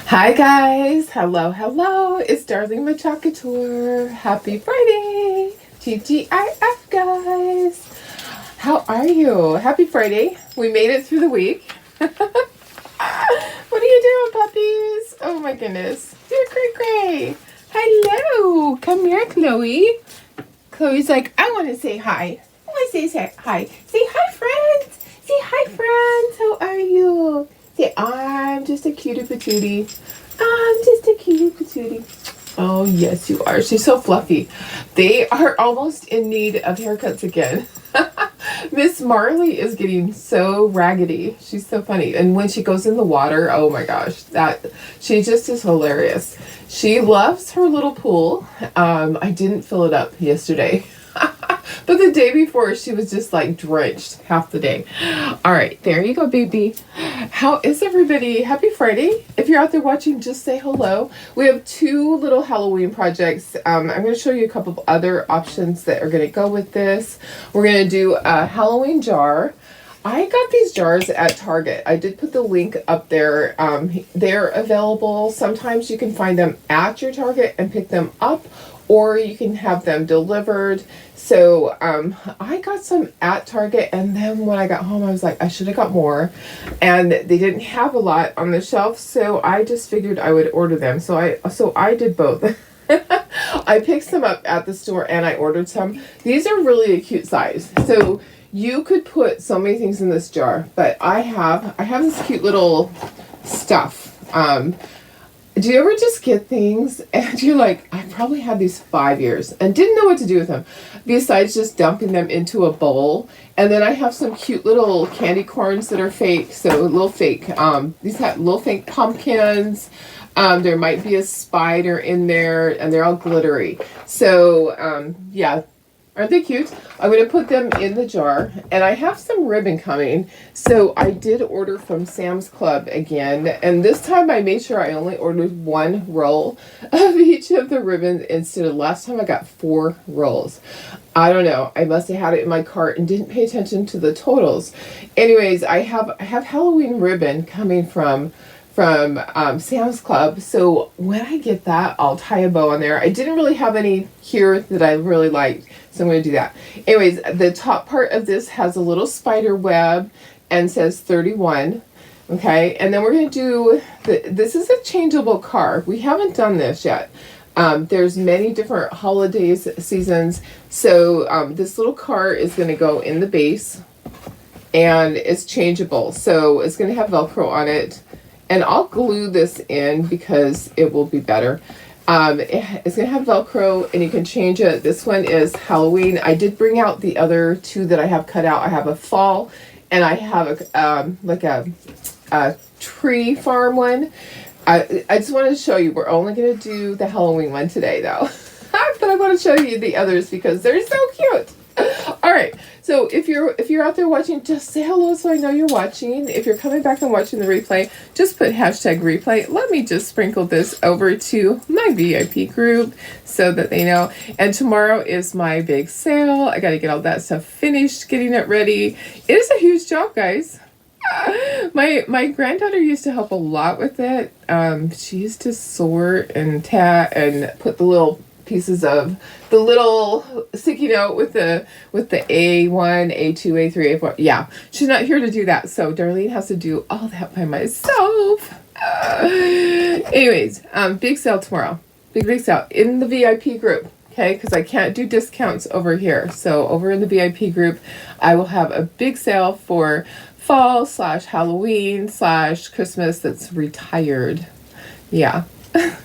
Hi guys, hello, it's Darling Machacateur. Happy Friday, TGIF guys. How are you? Happy Friday. We made it through the week. What are you doing, puppies? Oh my goodness. You're Gray. Hello. Come here, Chloe. Chloe's like, I want to say hi. I want to say hi. Say hi, friends. Say hi, friends. How are you? Say, I'm just a cutie patootie. I'm just a cutie patootie. Oh, yes, you are. She's so fluffy. They are almost in need of haircuts again. Miss Marley is getting so raggedy. She's so funny. And when she goes in the water, oh my gosh, she just is hilarious. She loves her little pool. I didn't fill it up yesterday. But the day before, she was just like drenched half the day. All right, there you go, baby. How is everybody? Happy Friday. If you're out there watching, just say hello. We have two little Halloween projects. I'm going to show you a couple of other options that are going to go with this. We're going to do a Halloween jar. I got these jars at Target. I did put the link up there. They're available. Sometimes you can find them at your Target and pick them up, or you can have them delivered. So I got some at Target, and then when I got home, I was like, I should have got more. And they didn't have a lot on the shelf, so I just figured I would order them. So I did both. I picked some up at the store and I ordered some. These are really a cute size. So you could put so many things in this jar, but I have this cute little stuff. Do you ever just get things and you're like, I probably had these 5 years and didn't know what to do with them besides just dumping them into a bowl? And then I have some cute little candy corns that are fake. So little fake, these have little fake pumpkins. There might be a spider in there and they're all glittery. So, yeah. Aren't they cute? I'm going to put them in the jar, and I have some ribbon coming. So I did order from Sam's Club again, and this time I made sure I only ordered one roll of each of the ribbons instead of last time I got 4 rolls. I don't know. I must have had it in my cart and didn't pay attention to the totals. Anyways, I have Halloween ribbon coming from Sam's Club. So when I get that, I'll tie a bow on there. I didn't really have any here that I really liked, so I'm going to do that. Anyways, the top part of this has a little spider web and says 31. Okay, and then we're going to do, this is a changeable card. We haven't done this yet. There's many different holidays, seasons. So this little card is going to go in the base, and it's changeable. So it's going to have Velcro on it. And I'll glue this in because it will be better. It's going to have Velcro and you can change it. This one is Halloween. I did bring out the other 2 that I have cut out. I have a fall and I have a tree farm one. I just wanted to show you. We're only going to do the Halloween one today though. But I want to show you the others because they're so cute. All right. So if you're out there watching, just say hello so I know you're watching. If you're coming back and watching the replay, just put #replay. Let me just sprinkle this over to my VIP group so that they know. And tomorrow is my big sale. I got to get all that stuff finished, getting it ready. It is a huge job, guys. My granddaughter used to help a lot with it. She used to sort and tat and put the little pieces of the little sticky note with the A1, A2, A3, A4. Yeah, she's not here to do that, so Darlene has to do all that by myself. Anyways, big sale tomorrow. Big sale in the VIP group. Okay, because I can't do discounts over here. So over in the VIP group, I will have a big sale for fall / Halloween / Christmas that's retired. Yeah,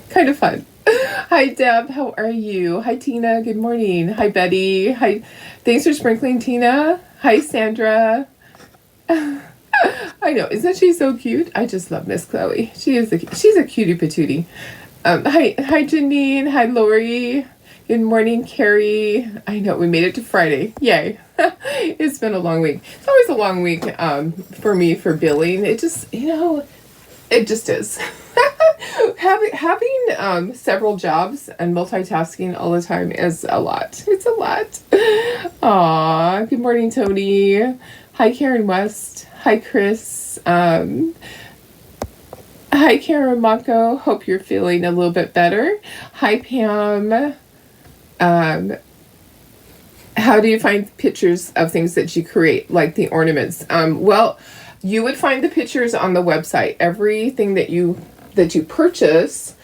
kind of fun. Hi, Deb. How are you? Hi, Tina. Good morning. Hi, Betty. Hi. Thanks for sprinkling, Tina. Hi, Sandra. I know. Isn't she so cute? I just love Miss Chloe. She's a cutie patootie. Hi, Janine. Hi, Lori. Good morning, Carrie. I know we made it to Friday. Yay. It's been a long week. It's always a long week for me for billing. It just, it just is. Having several jobs and multitasking all the time is a lot. It's a lot. Aw, good morning, Tony. Hi, Karen West. Hi, Chris. Hi, Karen Mako. Hope you're feeling a little bit better. Hi, Pam. Um, how do you find pictures of things that you create, like the ornaments? Well, you would find the pictures on the website. Everything that you purchase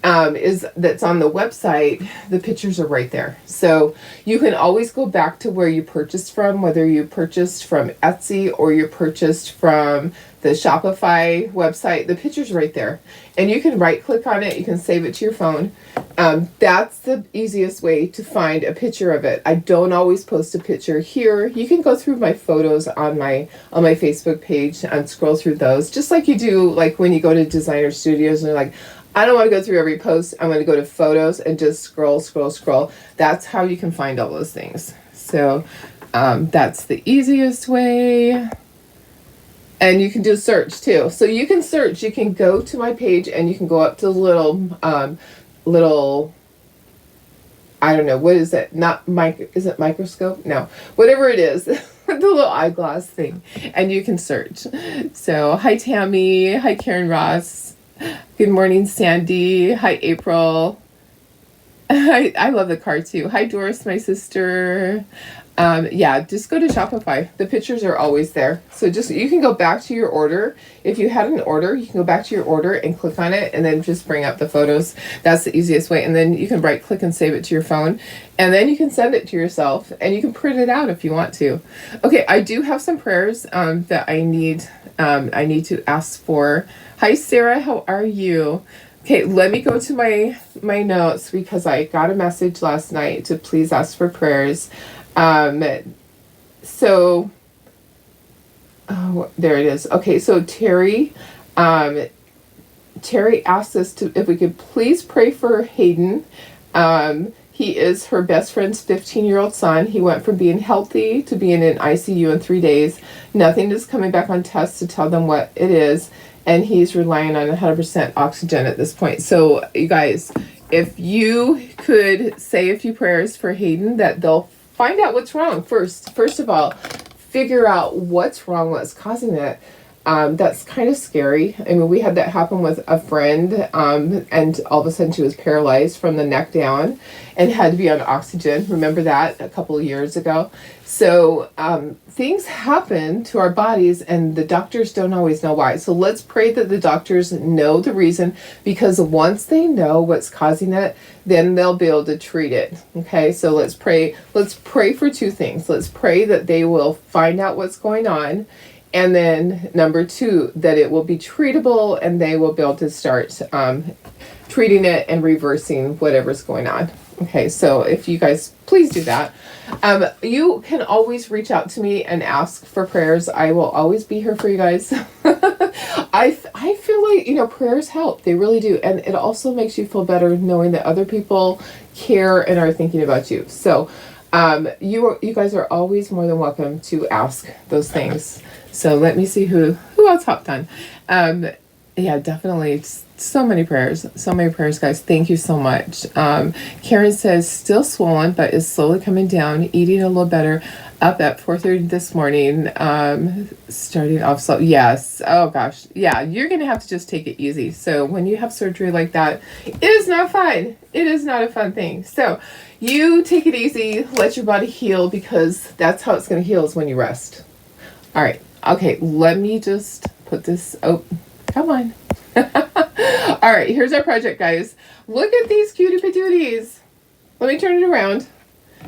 is that's on the website. The pictures are right there, so you can always go back to where you purchased from, whether you purchased from Etsy or you purchased from the Shopify website. The picture's right there, and you can right click on it. You can save it to your phone. That's the easiest way to find a picture of it. I don't always post a picture here. You can go through my photos on my Facebook page and scroll through those, just like you do like when you go to designer studios and you're like, I don't want to go through every post. I'm going to go to photos and just scroll. That's how you can find all those things. So that's the easiest way. And you can do a search too. So you can search. You can go to my page and you can go up to the little, I don't know, what is it? Is it microscope? No, whatever it is, the little eyeglass thing, and you can search. So hi Tammy, hi Karen Ross, good morning Sandy, hi April. I love the car too. Hi Doris, my sister. Yeah, just go to Shopify. The pictures are always there. So just, you can go back to your order. If you had an order, you can go back to your order and click on it and then just bring up the photos. That's the easiest way. And then you can right click and save it to your phone. And then you can send it to yourself and you can print it out if you want to. Okay, I do have some prayers that I need to ask for. Hi Sarah, how are you? Okay, let me go to my notes because I got a message last night to please ask for prayers. So, oh, there it is. Okay, so Terry asked us if we could please pray for Hayden. He is her best friend's 15-year-old son. He went from being healthy to being in ICU in 3 days. Nothing is coming back on tests to tell them what it is. And he's relying on 100% oxygen at this point. So you guys, if you could say a few prayers for Hayden, that they'll find out what's wrong first. First of all, figure out what's wrong, what's causing it. That's kind of scary. I mean, we had that happen with a friend, and all of a sudden she was paralyzed from the neck down and had to be on oxygen. Remember that a couple of years ago? So things happen to our bodies and the doctors don't always know why. So let's pray that the doctors know the reason, because once they know what's causing it, then they'll be able to treat it. Okay, so let's pray. Let's pray for two things. Let's pray that they will find out what's going on. And then number two, that it will be treatable and they will be able to start treating it and reversing whatever's going on. Okay, so if you guys please do that. You can always reach out to me and ask for prayers. I will always be here for you guys. I feel like, prayers help. They really do. And it also makes you feel better knowing that other people care and are thinking about you. So you guys are always more than welcome to ask those things. So let me see who else hopped on. Yeah, definitely. It's so many prayers, guys. Thank you so much. Karen says, still swollen, but is slowly coming down, eating a little better, up at 4:30 this morning, starting off slow. Yes. Oh gosh. Yeah, you're going to have to just take it easy. So when you have surgery like that, it is not fun. It is not a fun thing. So you take it easy, let your body heal, because that's how it's going to heal, is when you rest. All right. Okay, let me just put this, oh, come on. All right, here's our project, guys. Look at these cutie patooties. Let me turn it around.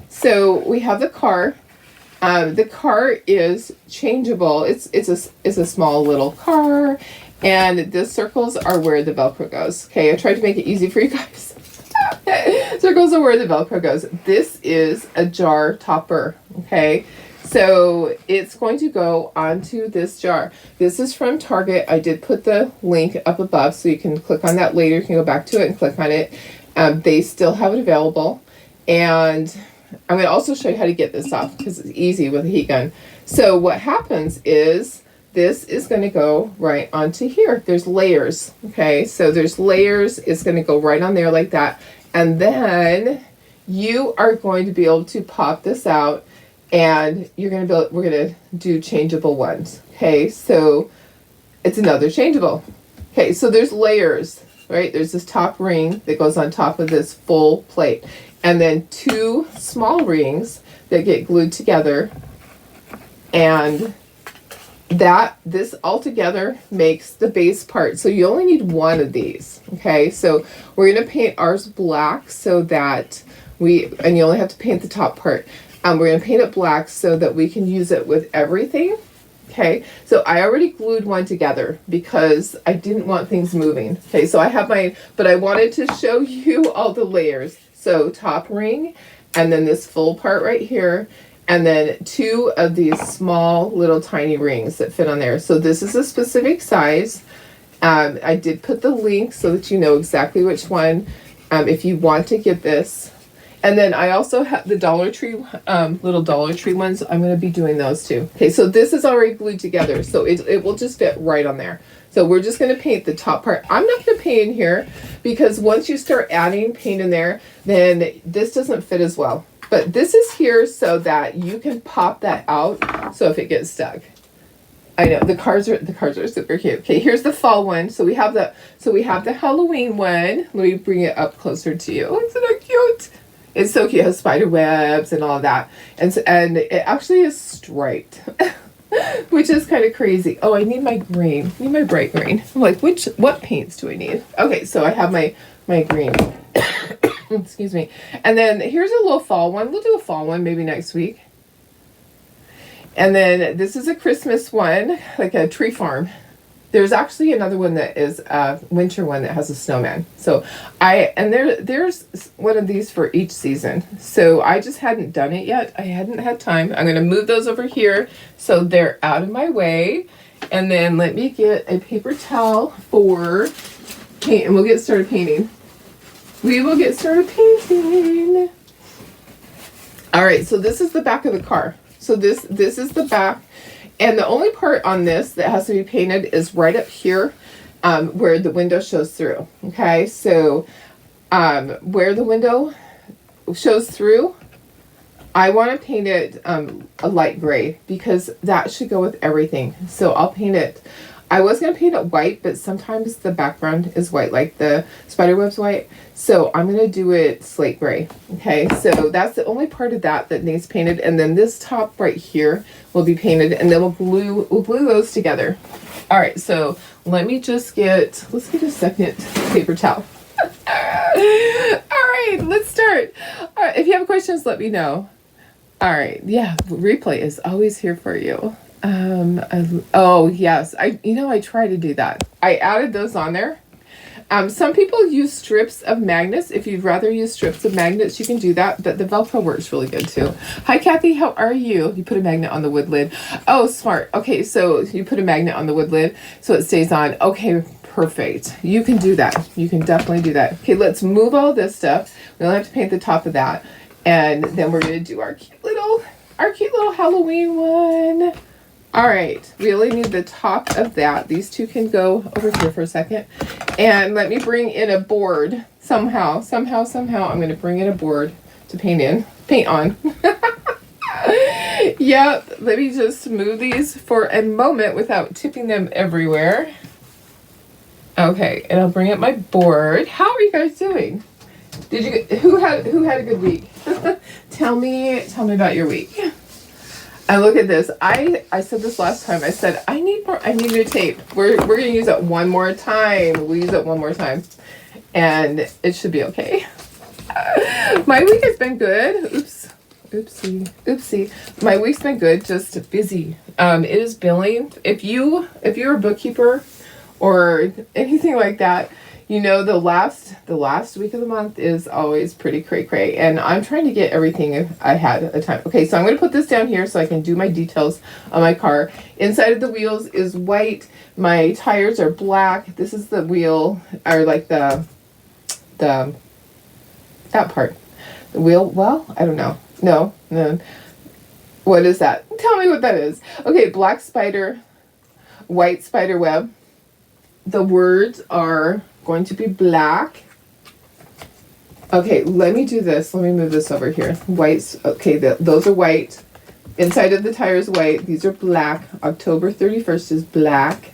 So we have the car. The car is changeable. It's a small little car, and the circles are where the Velcro goes. Okay, I tried to make it easy for you guys. Circles are where the Velcro goes. This is a jar topper, okay? So it's going to go onto this jar. This is from Target. I did put the link up above, so you can click on that later. You can go back to it and click on it. They still have it available. And I'm going to also show you how to get this off, because it's easy with a heat gun. So what happens is this is going to go right onto here. There's layers. Okay, so there's layers. It's going to go right on there like that. And then you are going to be able to pop this out, and we're going to do changeable ones. Okay, so it's another changeable. Okay, so there's layers, right? There's this top ring that goes on top of this full plate. And then 2 small rings that get glued together. And this all together makes the base part. So you only need 1 of these. Okay, so we're going to paint ours black so that and you only have to paint the top part. We're going to paint it black so that we can use it with everything. Okay, so I already glued one together because I didn't want things moving. Okay, so I have but I wanted to show you all the layers. So top ring, and then this full part right here, and then 2 of these small little tiny rings that fit on there. So this is a specific size. I did put the link so that you know exactly which one if you want to get this. And then I also have the Dollar Tree, little Dollar Tree ones. I'm going to be doing those too. Okay, so this is already glued together, so it will just fit right on there. So we're just going to paint the top part. I'm not going to paint in here because once you start adding paint in there, then this doesn't fit as well. But this is here so that you can pop that out. So if it gets stuck, I know the cards are super cute. Okay, here's the fall one. So we have the Halloween one. Let me bring it up closer to you. Isn't it cute? It's so cute. It has spider webs and all of that, and it actually is striped. Which is kind of crazy. Oh, I need my green. I need my bright green. I'm like, what paints do I need? Okay, so I have my green. Excuse me. And then here's a little fall one. We'll do a fall one maybe next week. And then this is a Christmas one, like a tree farm. There's actually another one that is a winter one that has a snowman. So there's one of these for each season. So I just hadn't done it yet. I hadn't had time. I'm going to move those over here so they're out of my way. And then let me get a paper towel for paint, and we'll get started painting. We will get started painting. All right, so this is the back of the car. So this is the back. And the only part on this that has to be painted is right up here where the window shows through. Okay, so where the window shows through, I want to paint it a light gray because that should go with everything. So I'll paint it. I was going to paint it white, but sometimes the background is white, like the spiderweb's white. So I'm going to do it slate gray. Okay, so that's the only part of that needs painted. And then this top right here will be painted, and then we'll glue those together. All right, so let's get a second paper towel. All right, let's start. All right, if you have questions, let me know. All right, yeah, replay is always here for you. Oh yes, I try to do that. I added those on there. Some people use strips of magnets. If you'd rather use strips of magnets, you can do that, but the Velcro works really good too. Hi Kathy, how are you? You put a magnet on the wood lid. Oh, smart. Okay, so you put a magnet on the wood lid so it stays on. Okay, perfect. You can do that. You can definitely do that. Okay, let's move all this stuff. We only have to paint the top of that. And then we're gonna do our cute little Halloween one. All right, we only need the top of that. These two can go over here for a second. And let me bring in a board somehow. I'm going to bring in a board to paint on. Yep, let me just move these for a moment without tipping them everywhere. Okay, and I'll bring up my board. How are you guys doing? Who had a good week? Tell me about your week. And look at this. I said this last time. I said I need new tape. We're gonna use it one more time. We'll use it one more time, and it should be okay. My week has been good. Oopsie. My week's been good. Just busy. It is billing. If you're a bookkeeper or anything like that, you know the last week of the month is always pretty cray, and I'm trying to get everything I had at a time. Okay, so I'm going to put this down here so I can do my details on my car. Inside of the wheels is white. My tires are black. This is the wheel, or like that part. The wheel, well, I don't know. No. What is that? Tell me what that is. Okay, black spider, white spider web. The words are going to be black. Okay, let me do this. Let me move this over here. Whites. Okay, those are white. Inside of the tire is white. These are black. October 31st is black.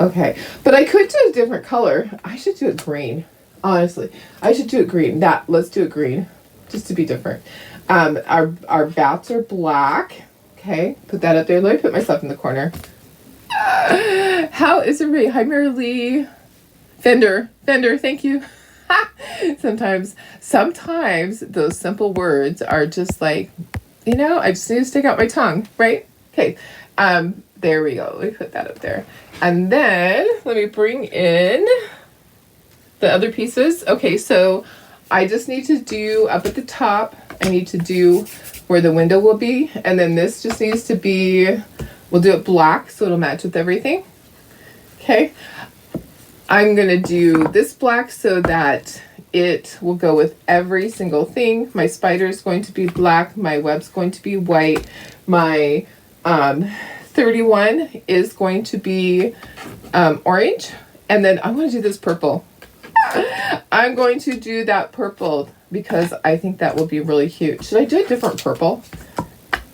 Okay, but I could do a different color. I should do it green. Honestly, I should do it green. Let's do it green, just to be different. Our bats are black. Okay, put that up there. Let me put myself in the corner. How is everybody? Hi, Mary Lee. Fender, thank you. Sometimes those simple words are just like, I just need to stick out my tongue, right? Okay, there we go. Let me put that up there. And then let me bring in the other pieces. Okay, so I just need to do up at the top, I need to do where the window will be. And then this just needs to be, we'll do it black so it'll match with everything. Okay, I'm gonna do this black so that it will go with every single thing. My spider is going to be black. My web's going to be white. My 31 is going to be orange. And then I want to do this purple. I'm going to do that purple because I think that will be really cute. Should I do a different purple?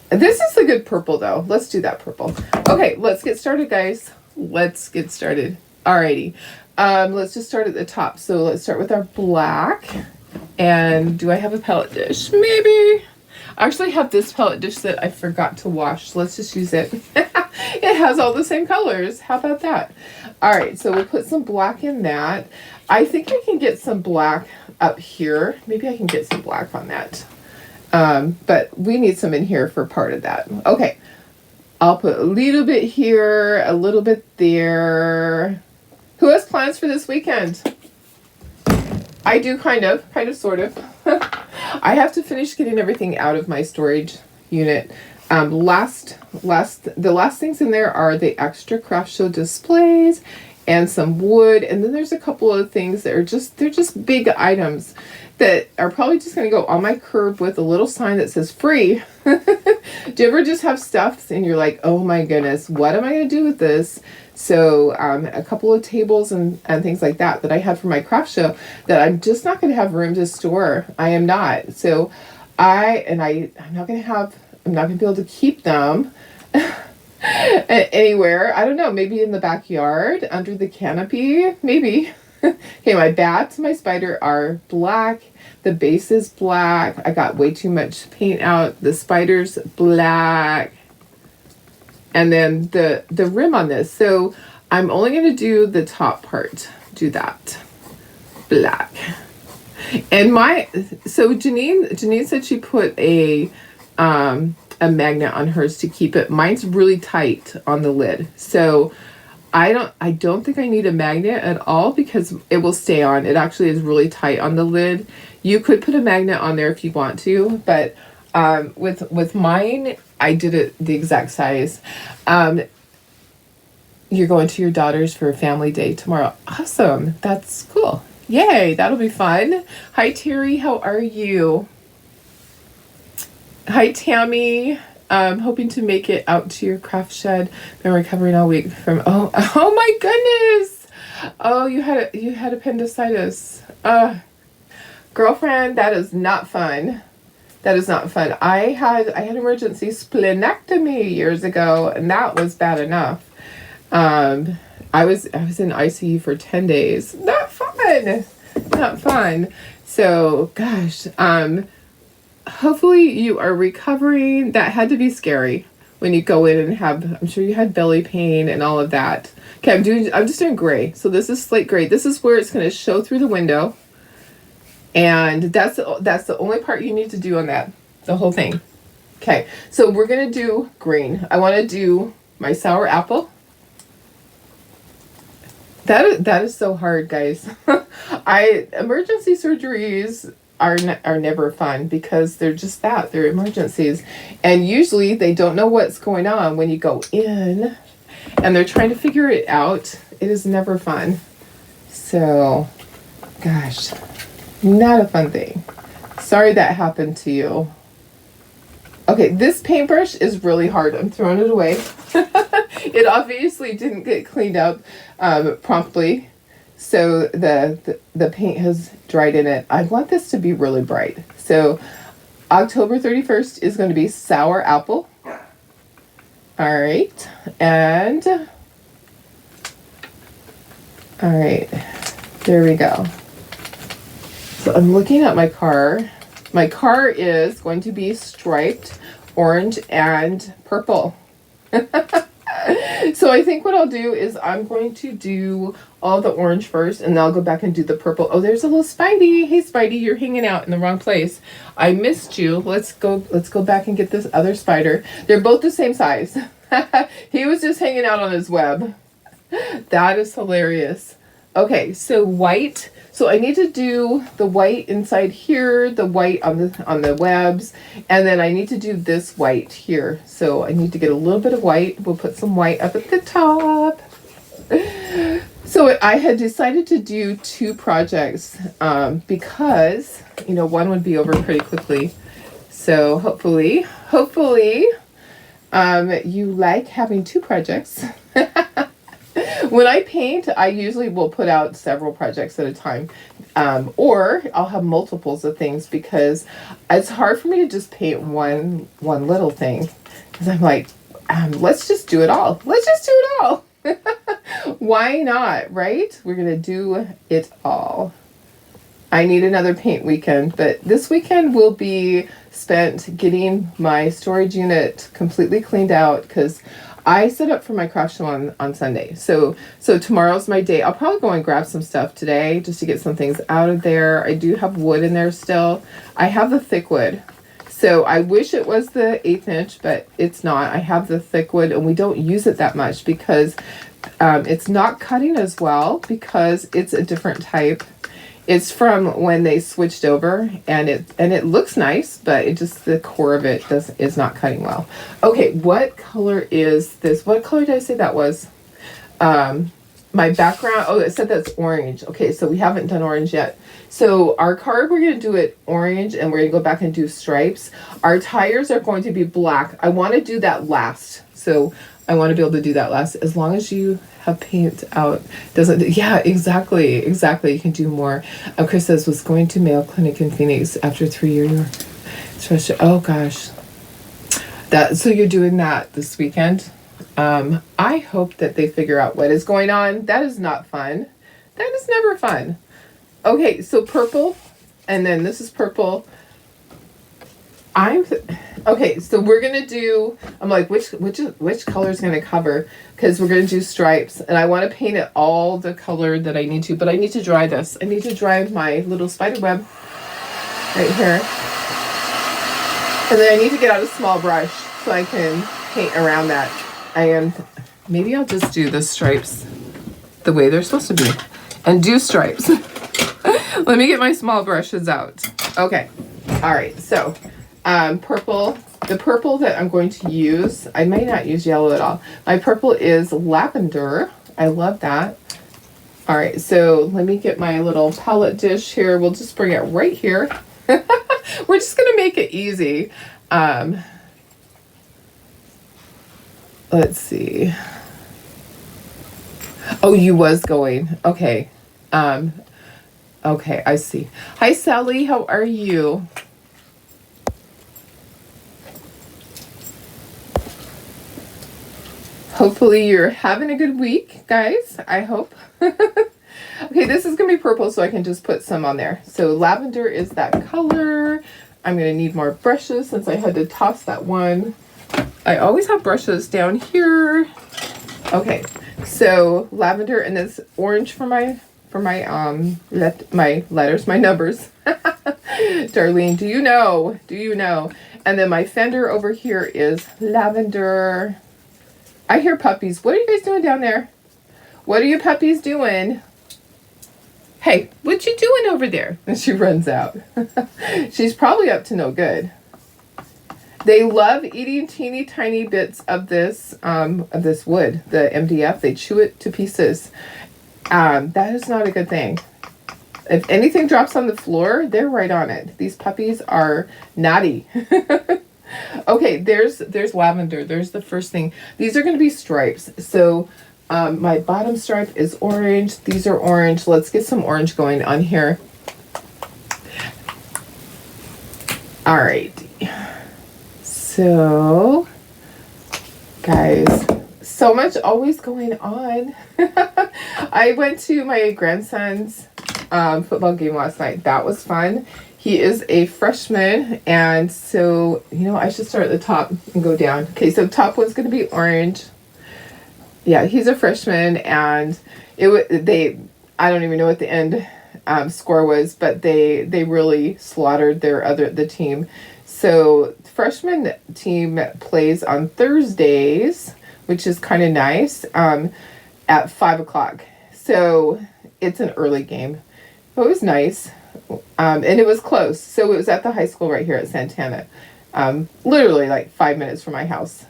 This is a good purple though. Let's do that purple. Okay, let's get started, guys. Let's get started. Alrighty. Let's just start at the top. So let's start with our black. And do I have a palette dish? Maybe. I actually have this palette dish that I forgot to wash. So let's just use it. It has all the same colors. How about that? All right, so we'll put some black in that. I think I can get some black up here. Maybe I can get some black on that. But we need some in here for part of that. Okay, I'll put a little bit here, a little bit there. Who has plans for this weekend? I do kind of, sort of. I have to finish getting everything out of my storage unit. The last things in there are the extra craft show displays and some wood, and then there's a couple of things that are they're just big items that are probably just going to go on my curb with a little sign that says free. Do you ever just have stuff and you're like, oh my goodness, what am I going to do with this? So a couple of tables and things like that I had for my craft show that I'm just not going to have room to store. I am not. So I'm not going to be able to keep them anywhere. I don't know, maybe in the backyard, under the canopy, maybe. Okay, my bats, my spider are black. The base is black. I got way too much paint out. The spider's black. And then the rim on this. So I'm only going to do the top part. Do that. Black. And so Janine said she put a magnet on hers to keep it. Mine's really tight on the lid. So I don't think I need a magnet at all because it will stay on. It actually is really tight on the lid. You could put a magnet on there if you want to, but with mine, I did it the exact size. You're going to your daughter's for a family day tomorrow. Awesome. That's cool. Yay, that'll be fun. Hi, Terry. How are you? Hi, Tammy. Hoping to make it out to your craft shed. Been recovering all week from oh my goodness. Oh, you had appendicitis. Girlfriend, that is not fun. That is not fun. I had emergency splenectomy years ago, and that was bad enough. I was in ICU for 10 days. Not fun. Not fun. So, gosh, hopefully you are recovering. That had to be scary when you go in and I'm sure you had belly pain and all of that. Okay, I'm just doing gray. So this is slate gray. This is where it's going to show through the window. And that's the only part you need to do on that, the whole thing. Okay, so we're going to do green. I want to do my sour apple. That is so hard, guys. Emergency surgeries are never fun because they're just that. They're emergencies. And usually they don't know what's going on when you go in and they're trying to figure it out. It is never fun. So, gosh, not a fun thing. Sorry that happened to you. Okay, this paintbrush is really hard. I'm throwing it away. It obviously didn't get cleaned up promptly. So the paint has dried in it. I want this to be really bright. So October 31st is going to be sour apple. All right. And All right, there we go. So I'm looking at my car. My car is going to be striped orange and purple. So I think what I'll do is I'm going to do all the orange first, and then I'll go back and do the purple. Oh, there's a little Spidey. Hey, Spidey, you're hanging out in the wrong place. I missed you. Let's go back and get this other spider. They're both the same size. He was just hanging out on his web. That is hilarious. Okay, so white. So I need to do the white inside here, the white on the webs, and then I need to do this white here. So I need to get a little bit of white. We'll put some white up at the top. So I had decided to do 2 projects because, you know, one would be over pretty quickly. So hopefully, you like having 2 projects. When I paint, I usually will put out several projects at a time. Or I'll have multiples of things because it's hard for me to just paint one little thing. Because I'm like, let's just do it all. Let's just do it all. Why not, right? We're going to do it all. I need another paint weekend, but this weekend will be spent getting my storage unit completely cleaned out because I set up for my craft show on Sunday. So tomorrow's my day. I'll probably go and grab some stuff today just to get some things out of there. I do have wood in there still. I have the thick wood. So I wish it was the 1/8 inch, but it's not. I have the thick wood and we don't use it that much because it's not cutting as well because it's a different type. It's from when they switched over, and it looks nice, but it just, the core of it is not cutting well. Okay, what color is this? What color did I say that was? My background, oh, it said that's orange. Okay, so we haven't done orange yet. So our card, we're going to do it orange, and we're going to go back and do stripes. Our tires are going to be black. I want to do that last. So I want to be able to do that last, as long as you have paint out. Yeah, exactly. You can do more. Chris says, was going to Mayo Clinic in Phoenix after 3 years. Oh gosh. So you're doing that this weekend? I hope that they figure out what is going on. That is not fun. That is never fun. Okay, so purple, and then this is purple. Okay, so we're gonna do, I'm like, which color is gonna cover? Because we're gonna do stripes, and I want to paint it all the color that I need to, but I need to dry this. I need to dry my little spider web right here. And then I need to get out a small brush so I can paint around that. And maybe I'll just do the stripes the way they're supposed to be and do stripes. Let me get my small brushes out. Okay, all right, so purple, the purple that I'm going to use, I may not use yellow at all. My purple is lavender. I love that. All right, so let me get my little palette dish here. We'll just bring it right here. We're just gonna make it easy. Let's see. Oh, you was going. Okay. Okay, I see. Hi, Sally. How are you? Hopefully you're having a good week, guys. I hope. Okay, this is going to be purple, so I can just put some on there. So lavender is that color. I'm going to need more brushes since I had to toss that one. I always have brushes down here. Okay, so lavender, and this orange for my letters, my numbers. Darlene, do you know? Do you know? And then my fender over here is lavender. I hear puppies. What are you guys doing down there? What are you puppies doing? Hey, what you doing over there? And she runs out. She's probably up to no good. They love eating teeny tiny bits of this wood, the MDF. They chew it to pieces. That is not a good thing. If anything drops on the floor, they're right on it. These puppies are naughty. Okay, there's lavender. There's the first thing. These are going to be stripes. So my bottom stripe is orange. These are orange. Let's get some orange going on here. All right. So, guys, so much always going on. I went to my grandson's football game last night. That was fun. He is a freshman, and so, I should start at the top and go down. Okay, so top one's going to be orange. Yeah, he's a freshman, and I don't even know what the end score was, but they really slaughtered the team. So the freshman team plays on Thursdays, which is kind of nice, at 5:00. So it's an early game. It was nice. And it was close. So it was at the high school right here at Santana. Literally like 5 minutes from my house.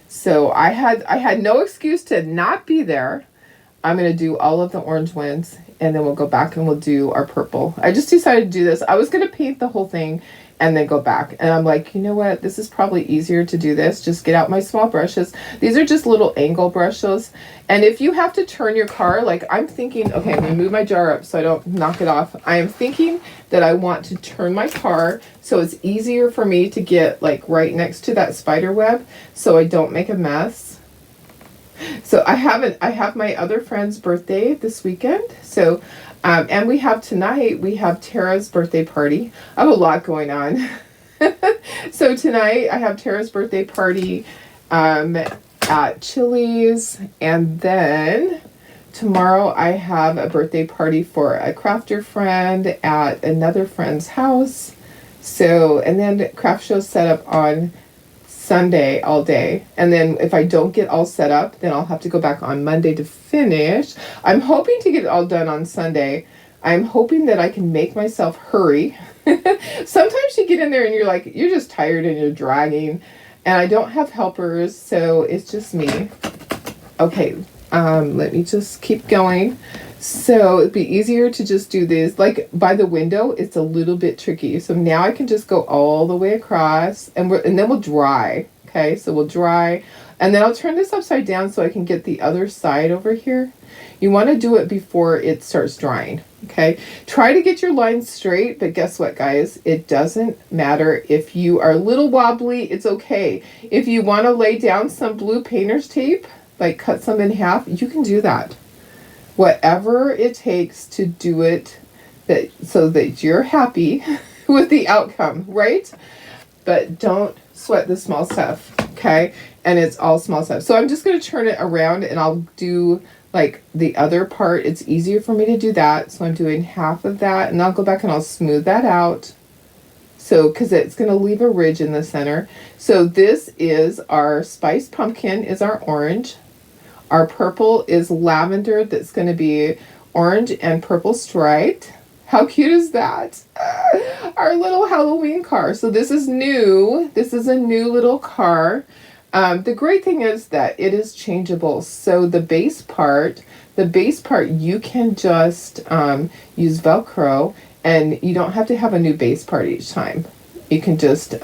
So I had no excuse to not be there. I'm going to do all of the orange ones, and then we'll go back and we'll do our purple. I just decided to do this. I was going to paint the whole thing and then go back. And I'm like, you know what? This is probably easier to do this. Just get out my small brushes. These are just little angle brushes. And if you have to turn your car, like I'm thinking, okay, I'm going to move my jar up so I don't knock it off. I am thinking that I want to turn my car so it's easier for me to get like right next to that spider web so I don't make a mess. So I have my other friend's birthday this weekend. So, and we have Tara's birthday party. I have a lot going on. So tonight I have Tara's birthday party at Chili's, and then tomorrow I have a birthday party for a crafter friend at another friend's house. So, and then craft show set up on Sunday all day, and then if I don't get all set up, then I'll have to go back on Monday to finish. I'm hoping to get it all done on Sunday. I'm hoping that I can make myself hurry. Sometimes you get in there and you're just tired and you're dragging, and I don't have helpers, so it's just me. Okay, let me just keep going. So it'd be easier to just do this. Like by the window, it's a little bit tricky. So now I can just go all the way across, and then we'll dry. Okay, so we'll dry, and then I'll turn this upside down so I can get the other side over here. You want to do it before it starts drying. Okay, try to get your lines straight, but guess what, guys? It doesn't matter if you are a little wobbly. It's okay. If you want to lay down some blue painter's tape, like cut some in half, you can do that. Whatever it takes to do it so that you're happy with the outcome, right? But don't sweat the small stuff, okay? And it's all small stuff. So I'm just going to turn it around, and I'll do like the other part. It's easier for me to do that. So I'm doing half of that, and I'll go back and I'll smooth that out. So, because it's going to leave a ridge in the center. So this is our spiced pumpkin is our orange. Our purple is lavender, that's going to be orange and purple striped. How cute is that? Our little Halloween car. So this is new. This is a new little car. The great thing is that it is changeable. So the base part you can just use Velcro, and you don't have to have a new base part each time. You can just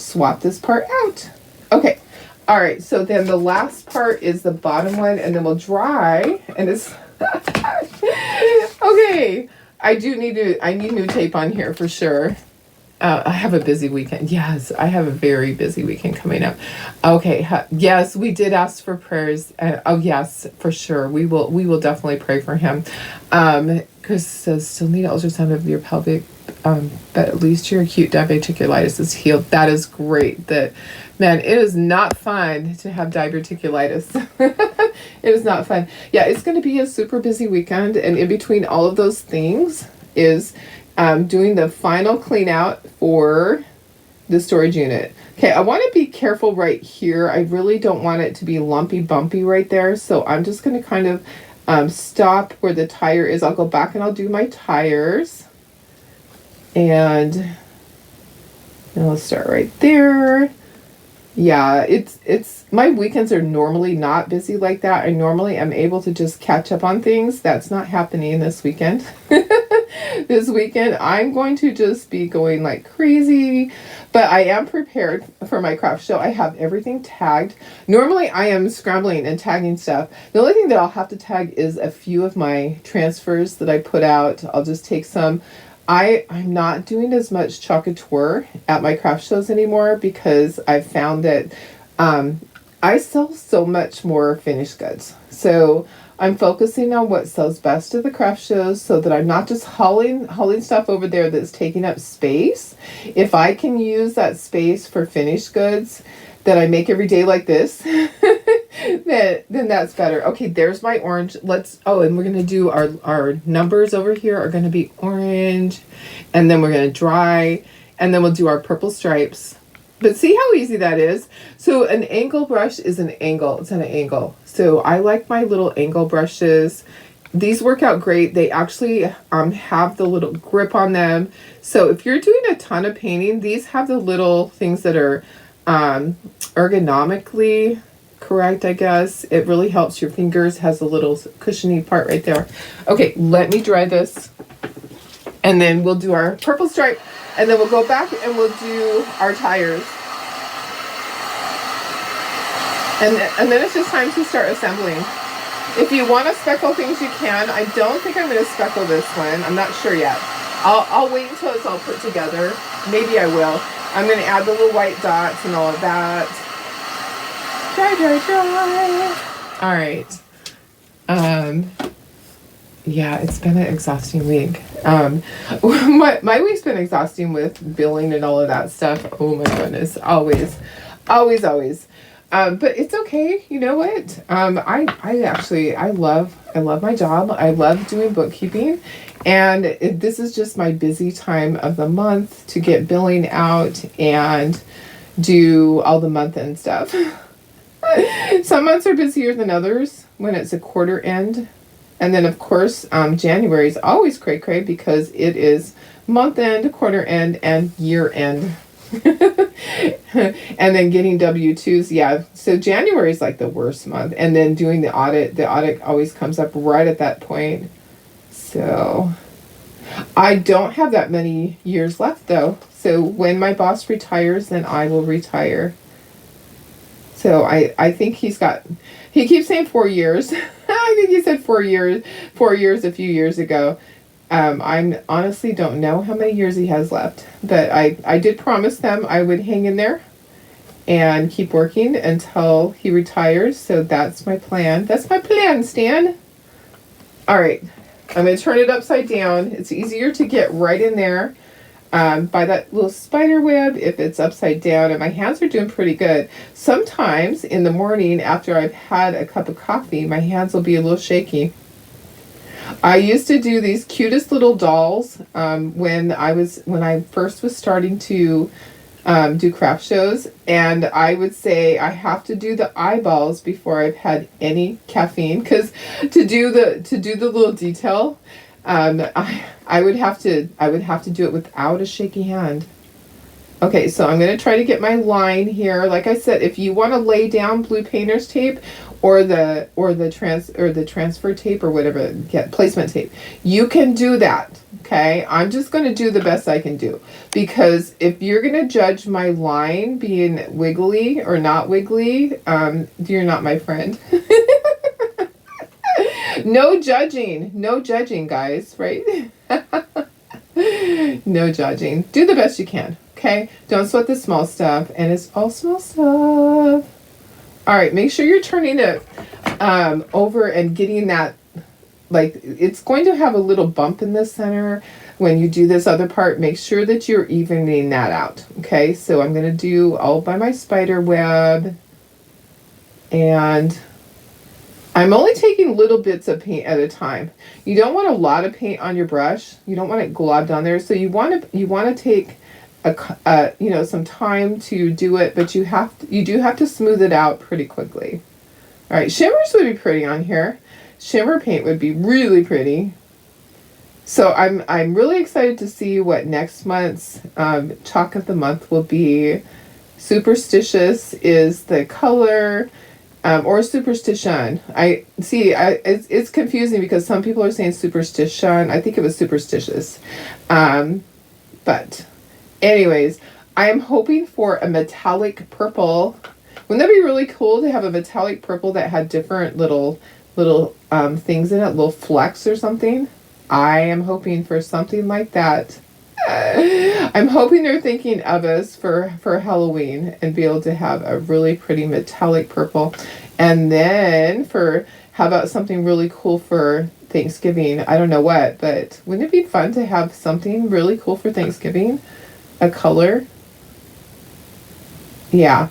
swap this part out. Okay. All right, so then the last part is the bottom one, and then we'll dry, and it's, okay, I need new tape on here for sure. I have a busy weekend. Yes, I have a very busy weekend coming up. Okay, yes, we did ask for prayers. Oh yes, for sure. We will definitely pray for him. Chris says, still need ultrasound of your pelvic, but at least your acute diverticulitis is healed. That is great. Man, it is not fun to have diverticulitis. It is not fun. Yeah, it's going to be a super busy weekend, and in between all of those things is doing the final clean out for the storage unit. Okay, I want to be careful right here. I really don't want it to be lumpy bumpy right there, so I'm just going to kind of stop where the tire is. I'll go back and I'll do my tires, and let's start right there. Yeah, it's my weekends are normally not busy like that. I normally am able to just catch up on things. That's not happening this weekend. This weekend, I'm going to just be going like crazy, but I am prepared for my craft show. I have everything tagged. Normally, I am scrambling and tagging stuff. The only thing that I'll have to tag is a few of my transfers that I put out. I'll just take some. I'm not doing as much chocateur at my craft shows anymore because I've found that I I sell so much more finished goods. So I'm focusing on what sells best at the craft shows so that I'm not just hauling stuff over there that's taking up space. If I can use that space for finished goods that I make every day like this, then that's better. Okay, there's my orange. And we're going to do our numbers over here are going to be orange, and then we're going to dry, and then we'll do our purple stripes. But see how easy that is? So an angle brush is an angle. It's at an angle. So I like my little angle brushes. These work out great. They actually have the little grip on them. So if you're doing a ton of painting, these have the little things that are ergonomically correct, I guess. It really helps your fingers. Has a little cushiony part right there. Okay, let me dry this. And then we'll do our purple stripe. And then we'll go back and we'll do our tires. And then it's just time to start assembling. If you want to speckle things, you can. I don't think I'm going to speckle this one. I'm not sure yet. I'll wait until it's all put together. Maybe I will. I'm going to add the little white dots and all of that. Dry. All right. Yeah, it's been an exhausting week. My week's been exhausting with billing and all of that stuff. Oh my goodness. Always. But it's okay. You know what? I love my job. I love doing bookkeeping. And this is just my busy time of the month to get billing out and do all the month end stuff. Some months are busier than others when it's a quarter end. And then, of course, January is always cray-cray because it is month end, quarter end, and year end. And then getting W-2s, yeah. So January is like the worst month. And then doing the audit always comes up right at that point. So I don't have that many years left, though. So when my boss retires, then I will retire. So I think he keeps saying 4 years. I think he said 4 years a few years ago. I honestly don't know how many years he has left, but I did promise them I would hang in there and keep working until he retires. So that's my plan. That's my plan, Stan. All right. I'm going to turn it upside down. It's easier to get right in there by that little spider web if it's upside down, and my hands are doing pretty good. Sometimes in the morning after I've had a cup of coffee, my hands will be a little shaky. I used to do these cutest little dolls when I first was starting to do craft shows, and I would say I have to do the eyeballs before I've had any caffeine, because to do the little detail, I would have to do it without a shaky hand. Okay, so I'm going to try to get my line here. Like I said, if you want to lay down blue painter's tape or the transfer tape or whatever, placement tape, you can do that. Okay, I'm just going to do the best I can do, because if you're going to judge my line being wiggly or not wiggly, you're not my friend. No judging, guys, right? No judging. Do the best you can, okay? Don't sweat the small stuff, and it's all small stuff. All right, make sure you're turning it over and getting that, like, it's going to have a little bump in the center when you do this other part. Make sure that you're evening that out, okay? So I'm going to do all by my spider web, and I'm only taking little bits of paint at a time. You don't want a lot of paint on your brush. You don't want it globbed on there. So you want to take some time to do it, but you do have to smooth it out pretty quickly. All right, shimmers would be pretty on here. Shimmer paint would be really pretty. So I'm really excited to see what next month's chalk of the month will be. Superstitious is the color. Or superstition. It's confusing because some people are saying superstition. I think it was superstitious. But anyways, I am hoping for a metallic purple. Wouldn't that be really cool to have a metallic purple that had different little things in it, little flecks or something? I am hoping for something like that. I'm hoping they're thinking of us for Halloween and be able to have a really pretty metallic purple. And then for, how about something really cool for Thanksgiving? I don't know what, but wouldn't it be fun to have something really cool for Thanksgiving? A color? Yeah,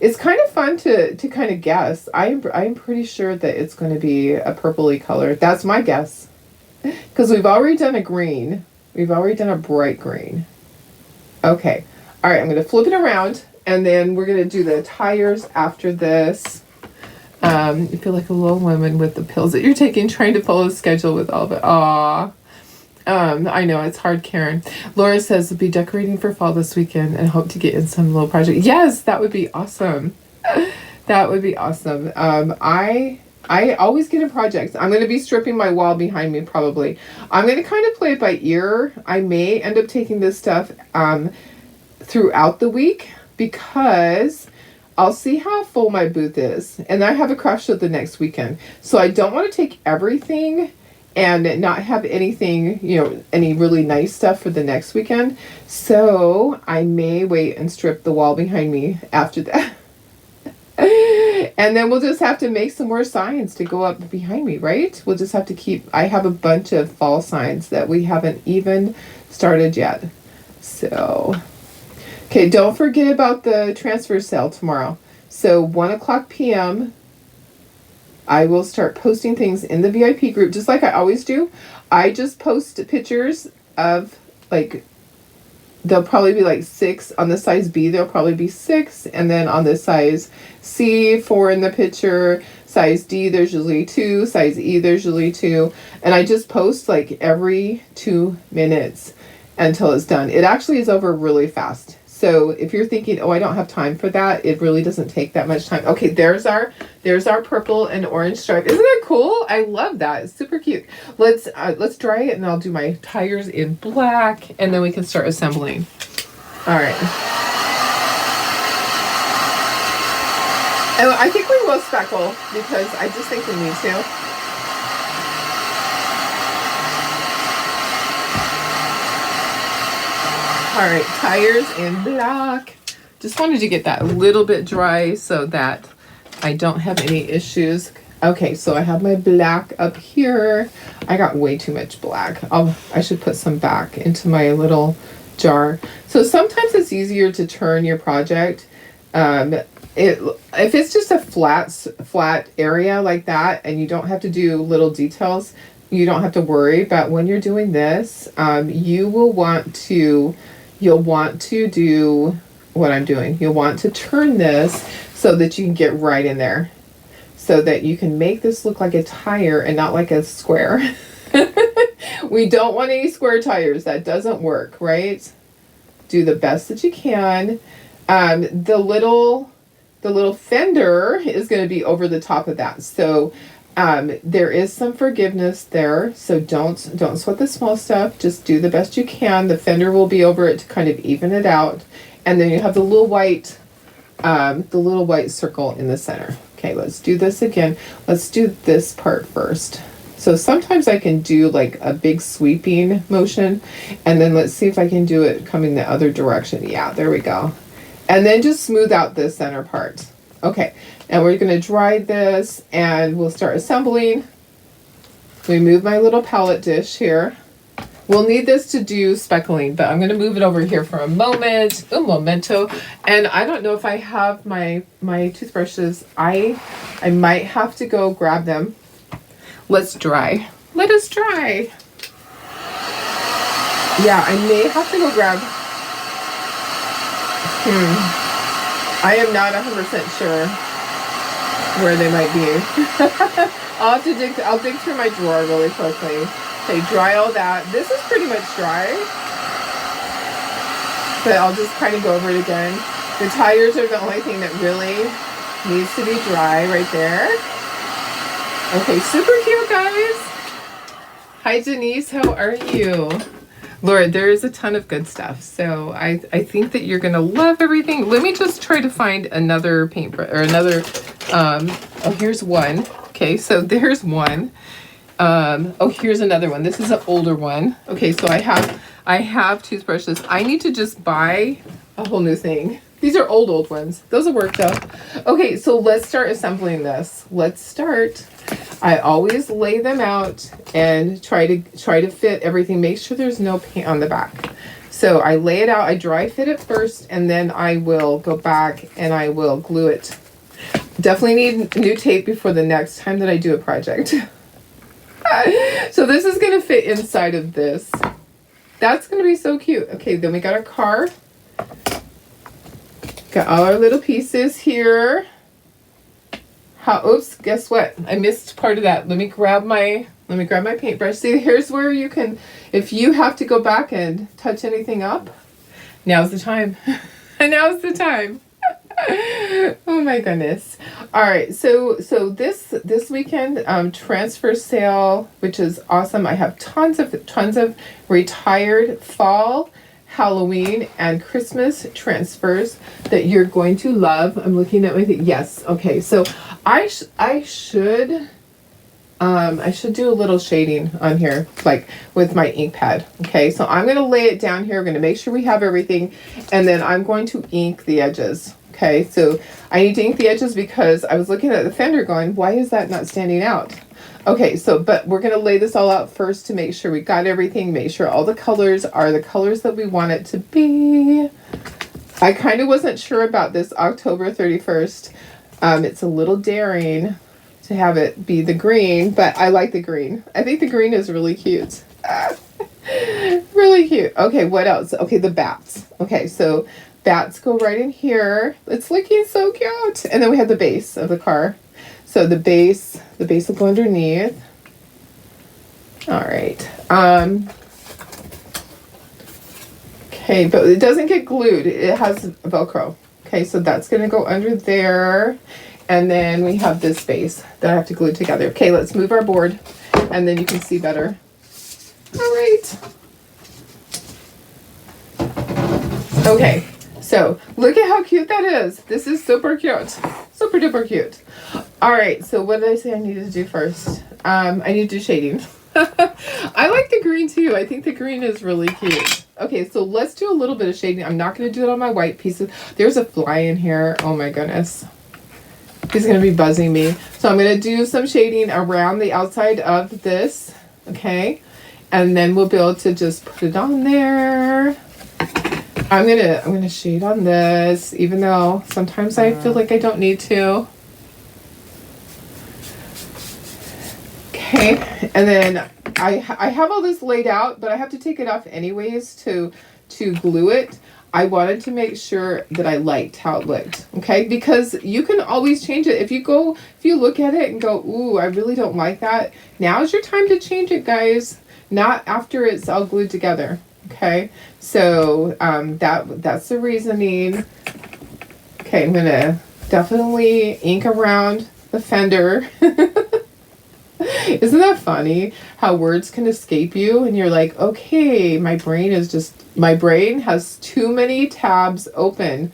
it's kind of fun to kind of guess. I'm pretty sure that it's going to be a purpley color. That's my guess. Because we've already done a green. We've already done a bright green. Okay. All right, I'm going to flip it around, and then we're going to do the tires after this. You feel like a little woman with the pills that you're taking, trying to follow the schedule with all of it. Aw. I know, it's hard, Karen. Laura says, be decorating for fall this weekend and hope to get in some little project. Yes, that would be awesome. That would be awesome. I always get in projects. I'm going to be stripping my wall behind me probably. I'm going to kind of play it by ear. I may end up taking this stuff throughout the week because I'll see how full my booth is. And I have a craft show the next weekend. So I don't want to take everything and not have anything, you know, any really nice stuff for the next weekend. So I may wait and strip the wall behind me after that. And then we'll just have to make some more signs to go up behind me, right? We'll just have to keep, I have a bunch of fall signs that we haven't even started yet. So, okay, don't forget about the transfer sale tomorrow. So 1:00 p.m. I will start posting things in the VIP group, just like I always do. I just post pictures of, like, there'll probably be like 6 on the size B. There'll probably be 6, and then on the size C, 4 in the picture. Size D, there's usually 2. Size E, there's usually 2. And I just post like every 2 minutes until it's done. It actually is over really fast. So if you're thinking, oh, I don't have time for that, it really doesn't take that much time. Okay, there's our purple and orange stripe. Isn't that cool? I love that. It's super cute. Let's dry it, and I'll do my tires in black, and then we can start assembling. All right. And I think we will speckle because I just think we need to. All right, tires in black. Just wanted to get that a little bit dry so that I don't have any issues. Okay, so I have my black up here. I got way too much black. I should put some back into my little jar. So sometimes it's easier to turn your project. If it's just a flat area like that and you don't have to do little details, you don't have to worry. But when you're doing this, you'll want to do what I'm doing. You'll want to turn this so that you can get right in there, so that you can make this look like a tire and not like a square. We don't want any square tires. That doesn't work, right? Do the best that you can. The little fender is going to be over the top of that. So there is some forgiveness there. So don't sweat the small stuff. Just do the best you can. The fender will be over it to kind of even it out. And then you have the little white circle in the center. Okay, let's do this again. Let's do this part first. So sometimes I can do like a big sweeping motion, and then let's see if I can do it coming the other direction. Yeah, there we go. And then just smooth out the center part. Okay, and we're going to dry this and we'll start assembling. We move my little palette dish here. We'll need this to do speckling, but I'm going to move it over here for a moment. Un momento. And I don't know if I have my toothbrushes. I might have to go grab them. Let's dry. Let us dry. Yeah, I may have to go grab. I am not 100% sure where they might be. I'll dig through my drawer really quickly. Okay, dry all that. This is pretty much dry, but I'll just kind of go over it again. The tires are the only thing that really needs to be dry right there. Okay, super cute, guys. Hi, Denise. How are you? Laura, there is a ton of good stuff. So I think that you're going to love everything. Let me just try to find another paintbrush or another. Oh, here's one. Okay, so there's one. Oh, here's another one. This is an older one. Okay, so I have toothbrushes. I need to just buy a whole new thing. These are old ones. Those will work though. Okay, so let's start assembling this. Let's start. I always lay them out and try to fit everything. Make sure there's no paint on the back. So I lay it out, I dry fit it first, and then I will go back and I will glue it. Definitely need new tape before the next time that I do a project. So this is gonna fit inside of this. That's gonna be so cute. Okay, then we got our car. Got all our little pieces here. Oops, guess what? I missed part of that. Let me grab my paintbrush. See, here's where you can, if you have to go back and touch anything up, now's the time. Now's the time. Oh my goodness. All right, so this weekend transfer sale, which is awesome. I have tons of retired fall, Halloween, and Christmas transfers that you're going to love. I'm looking at my thing. Yes. Okay. So I should do a little shading on here, like with my ink pad. Okay. So I'm going to lay it down here. I'm going to make sure we have everything, and then I'm going to ink the edges. Okay. So I need to ink the edges because I was looking at the fender going, why is that not standing out? Okay, so, but we're going to lay this all out first to make sure we got everything, make sure all the colors are the colors that we want it to be. I kind of wasn't sure about this October 31st. It's a little daring to have it be the green, but I like the green. I think the green is really cute. Really cute. Okay, what else? Okay, the bats. Okay, so bats go right in here. It's looking so cute. And then we have the base of the car. So the base will go underneath. All right. Okay, but it doesn't get glued. It has Velcro. Okay, so that's going to go under there. And then we have this base that I have to glue together. Okay, let's move our board, and then you can see better. All right. Okay, so look at how cute that is. This is super cute. Super duper cute. All right, so what did I say I needed to do first? I need to do shading. I like the green too. I think the green is really cute. Okay, so let's do a little bit of shading. I'm not going to do it on my white pieces. There's a fly in here. Oh my goodness. He's going to be buzzing me. So I'm going to do some shading around the outside of this. Okay. And then we'll be able to just put it on there. I'm gonna shade on this, even though sometimes I feel like I don't need to. Okay, and then I have all this laid out, but I have to take it off anyways to glue it. I wanted to make sure that I liked how it looked, okay? Because you can always change it. If you look at it and go, ooh, I really don't like that, now's your time to change it, guys. Not after it's all glued together. Okay, so that's the reasoning. Okay, I'm gonna definitely ink around the fender. Isn't that funny how words can escape you and you're like, okay, my brain has too many tabs open.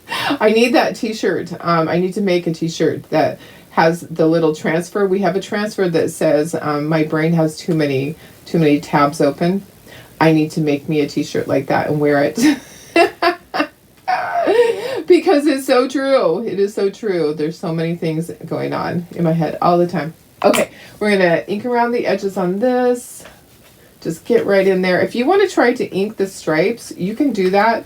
I need that t-shirt. I need to make a t-shirt that has the little transfer. We have a transfer that says my brain has too many tabs open. I need to make me a t-shirt like that and wear it. Because it's so true. It is so true. There's so many things going on in my head all the time. Okay, we're going to ink around the edges on this. Just get right in there. If you want to try to ink the stripes, you can do that.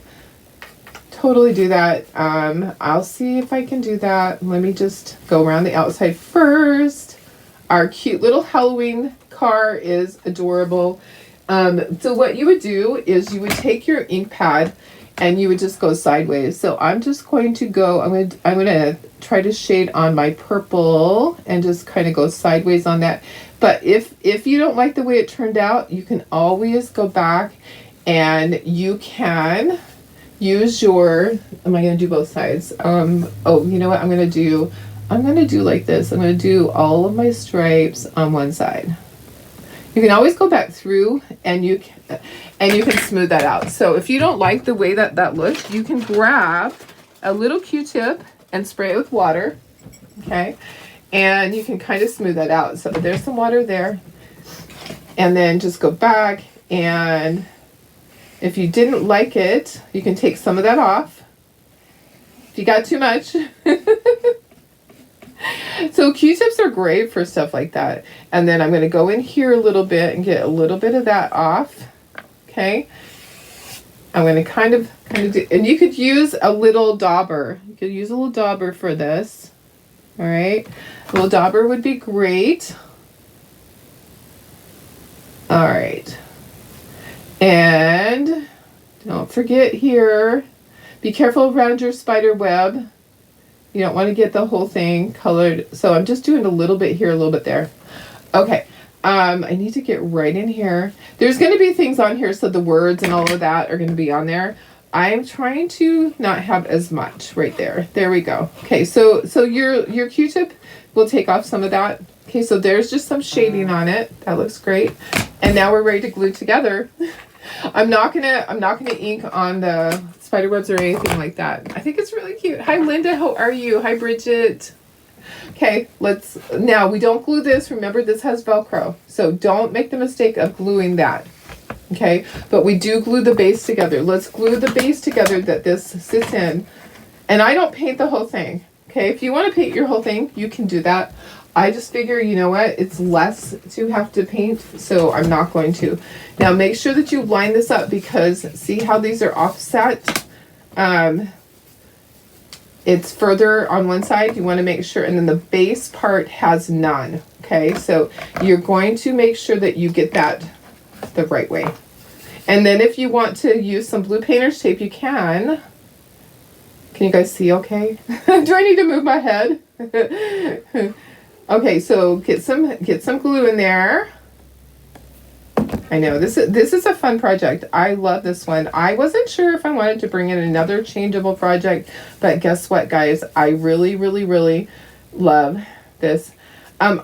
Totally do that. I'll see if I can do that. Let me just go around the outside first. Our cute little Halloween car is adorable. So what you would do is you would take your ink pad and you would just go sideways. So I'm just going to go, I'm going to try to shade on my purple and just kind of go sideways on that. But if you don't like the way it turned out, you can always go back and you can use your, am I going to do both sides? Oh, you know what I'm going to do? I'm going to do like this. I'm going to do all of my stripes on one side. You can always go back through and you can smooth that out. So if you don't like the way that looks, you can grab a little Q-tip and spray it with water, okay? And you can kind of smooth that out. So there's some water there. And then just go back, and if you didn't like it, you can take some of that off. If you got too much. So Q-tips are great for stuff like that. And then I'm going to go in here a little bit and get a little bit of that off. Okay. I'm going to kind of do, and you could use a little dauber. You could use a little dauber for this. All right. A little dauber would be great. All right. And don't forget here, be careful around your spider web. You don't want to get the whole thing colored. So I'm just doing a little bit here, a little bit there. Okay. I need to get right in here. There's going to be things on here, so the words and all of that are going to be on there. I'm trying to not have as much right there. There we go. Okay, so your Q-tip will take off some of that. Okay, so there's just some shading on it. That looks great. And now we're ready to glue together. I'm not gonna ink on the spider webs or anything like that. I think it's really cute. Hi Linda, how are you? Hi Bridget. Okay, now we don't glue this. Remember, this has Velcro. So don't make the mistake of gluing that. Okay, but we do glue the base together. Let's glue the base together that this sits in. And I don't paint the whole thing. Okay, if you want to paint your whole thing, you can do that. I just figure, you know what, it's less to have to paint, so I'm not going to. Now make sure that you line this up, because see how these are offset? It's further on one side. You want to make sure, and then the base part has none. Okay, so you're going to make sure that you get that the right way. And then if you want to use some blue painter's tape, you can. Can you guys see okay? Do I need to move my head? Okay, so get some glue in there. I know this is a fun project. I love this one. I wasn't sure if I wanted to bring in another changeable project, but guess what, guys? I really, really, really love this. I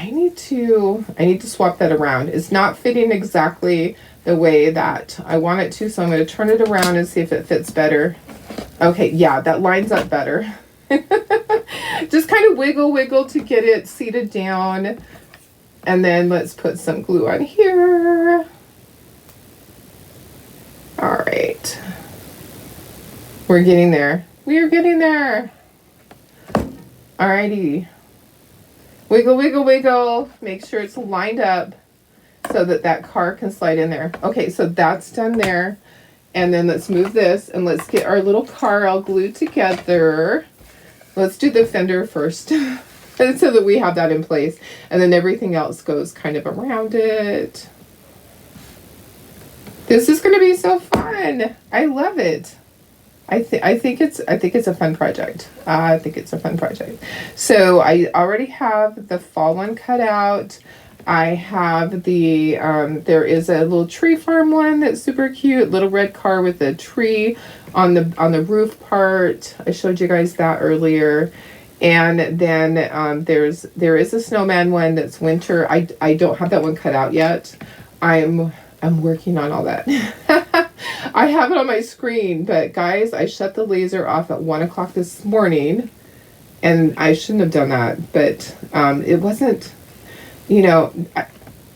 need to swap that around. It's not fitting exactly the way that I want it to, so I'm going to turn it around and see if it fits better. Okay, yeah, that lines up better. Just kind of wiggle to get it seated down. And then let's put some glue on here. All right. We're getting there. We are getting there. All righty. Wiggle. Make sure it's lined up so that car can slide in there. Okay, so that's done there. And then let's move this and let's get our little car all glued together. Let's do the fender first. And so that we have that in place, and then everything else goes kind of around it. This is going to be so fun. I love it. I think it's a fun project. I think it's a fun project. So I already have the fall one cut out. I have the there is a little tree farm one that's super cute, little red car with a tree on the roof part. I showed you guys that earlier. And then there is a snowman one that's winter. I don't have that one cut out yet. I'm working on all that. I have it on my screen, but guys, I shut the laser off at 1 o'clock this morning, and I shouldn't have done that. But it wasn't,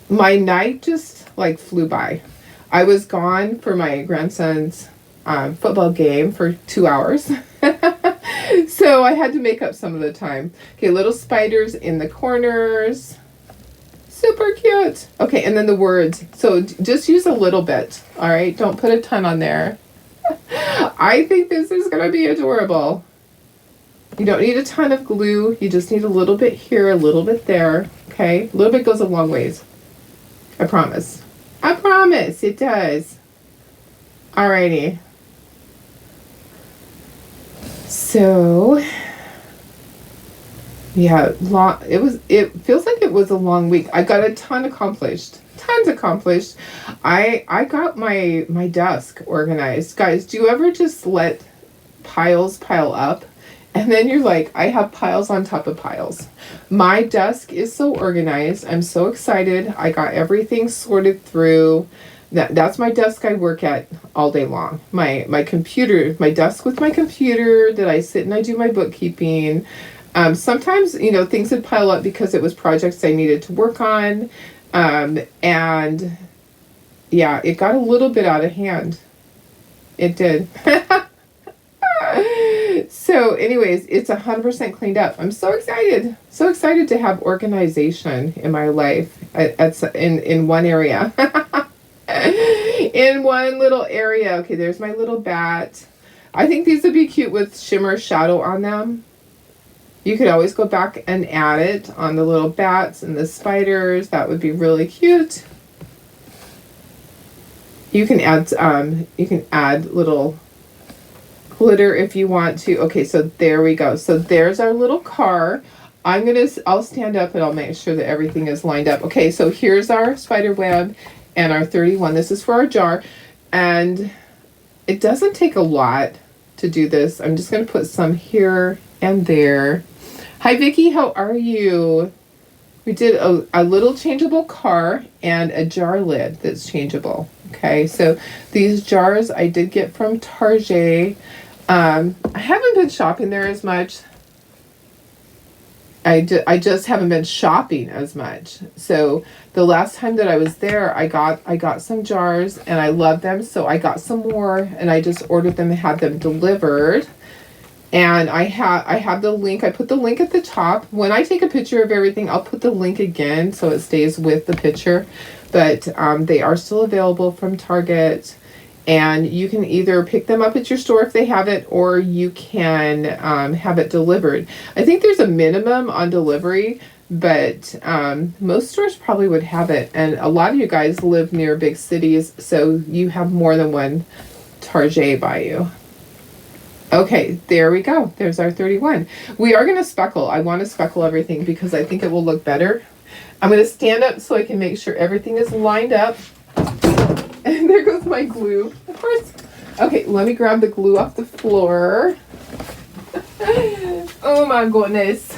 my night just like flew by. I was gone for my grandson's football game for 2 hours. So I had to make up some of the time. Okay, little spiders in the corners. Super cute. Okay, and then the words. So just use a little bit, all right? Don't put a ton on there. I think this is going to be adorable. You don't need a ton of glue. You just need a little bit here, a little bit there, okay? A little bit goes a long ways. I promise. I promise it does. Alrighty. So, yeah, it feels like it was a long week. I got a ton accomplished. Tons accomplished. I got my desk organized. Guys, do you ever just let piles pile up? And then you're like, I have piles on top of piles. My desk is so organized. I'm so excited. I got everything sorted through. That's my desk I work at all day long. My computer, my desk with my computer that I sit and I do my bookkeeping. Sometimes, you know, things would pile up because it was projects I needed to work on. And yeah, it got a little bit out of hand. It did. So anyways, it's 100% cleaned up. I'm so excited. So excited to have organization in my life in one area. In one little area. Okay, there's my little bat. I think these would be cute with shimmer shadow on them. You could always go back and add it on the little bats and the spiders. That would be really cute. You can add little glitter if you want to. Okay, so there we go. So there's our little car. I'll stand up and I'll make sure that everything is lined up. Okay, so here's our spider web and our 31. This is for our jar. And it doesn't take a lot to do this. I'm just going to put some here and there. Hi, Vicki. How are you? We did a little changeable car and a jar lid that's changeable. Okay, so these jars I did get from Target. I haven't been shopping there as much. I just haven't been shopping as much. So the last time that I was there, I got some jars and I love them. So I got some more and I just ordered them and had them delivered. And I have the link. I put the link at the top. When I take a picture of everything, I'll put the link again so it stays with the picture. But they are still available from Target. And you can either pick them up at your store if they have it, or you can have it delivered. I think there's a minimum on delivery, but most stores probably would have it. And a lot of you guys live near big cities, so you have more than one Target by you. Okay, there we go. There's our 31. We are going to speckle. I want to speckle everything because I think it will look better. I'm going to stand up so I can make sure everything is lined up. And there goes my glue, of course. Okay, let me grab the glue off the floor. Oh my goodness.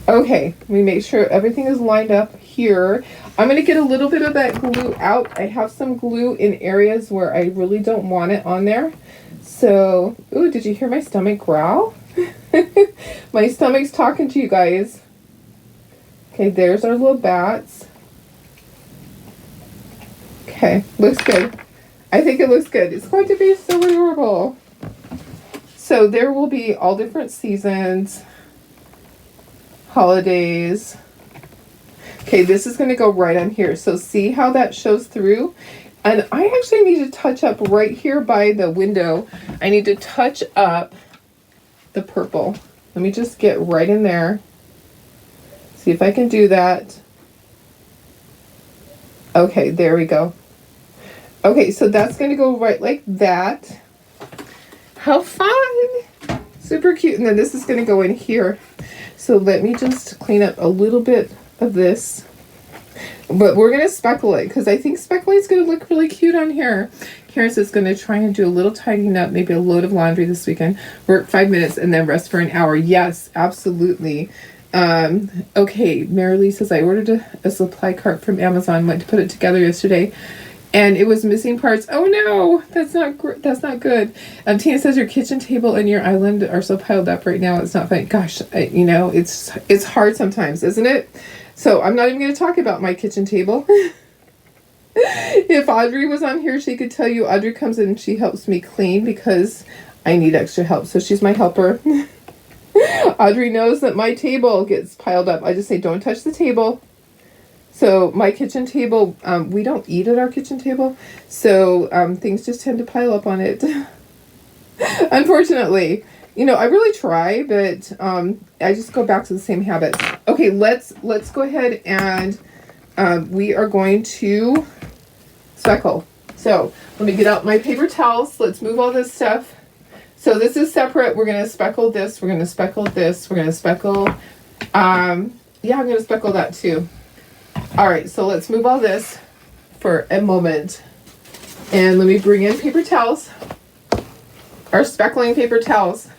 Okay, let me make sure everything is lined up here. I'm going to get a little bit of that glue out. I have some glue in areas where I really don't want it on there. So, ooh, did you hear my stomach growl? My stomach's talking to you guys. Okay, there's our little bats. Okay, looks good. I think it looks good. It's going to be so adorable. So there will be all different seasons, holidays. Okay, this is going to go right on here. So see how that shows through? And I actually need to touch up right here by the window. I need to touch up the purple. Let me just get right in there. See if I can do that. Okay, there we go. Okay, so that's going to go right like that. How fun! Super cute. And then this is going to go in here. So let me just clean up a little bit of this. But we're going to speckle it because I think speckling is going to look really cute on here. Karen says going to try and do a little tidying up, maybe a load of laundry this weekend. Work 5 minutes and then rest for an hour. Yes, absolutely. Okay, Marilee says I ordered a supply cart from Amazon, went to put it together yesterday, and it was missing parts. Oh no, that's not good. Tina says your kitchen table and your island are so piled up right now. It's not fun. Gosh, you know, it's hard sometimes, isn't it? So I'm not even going to talk about my kitchen table. If Audrey was on here, she could tell you Audrey comes in and she helps me clean because I need extra help. So she's my helper. Audrey knows that my table gets piled up. I just say, don't touch the table. So my kitchen table, we don't eat at our kitchen table. So things just tend to pile up on it. Unfortunately. You know, I really try, but I just go back to the same habits. Okay, let's go ahead and we are going to speckle. So let me get out my paper towels. Let's move all this stuff. So this is separate. We're going to speckle this. We're going to speckle this. We're going to speckle. Yeah, I'm going to speckle that too. All right, so let's move all this for a moment. And let me bring in paper towels. Our speckling paper towels.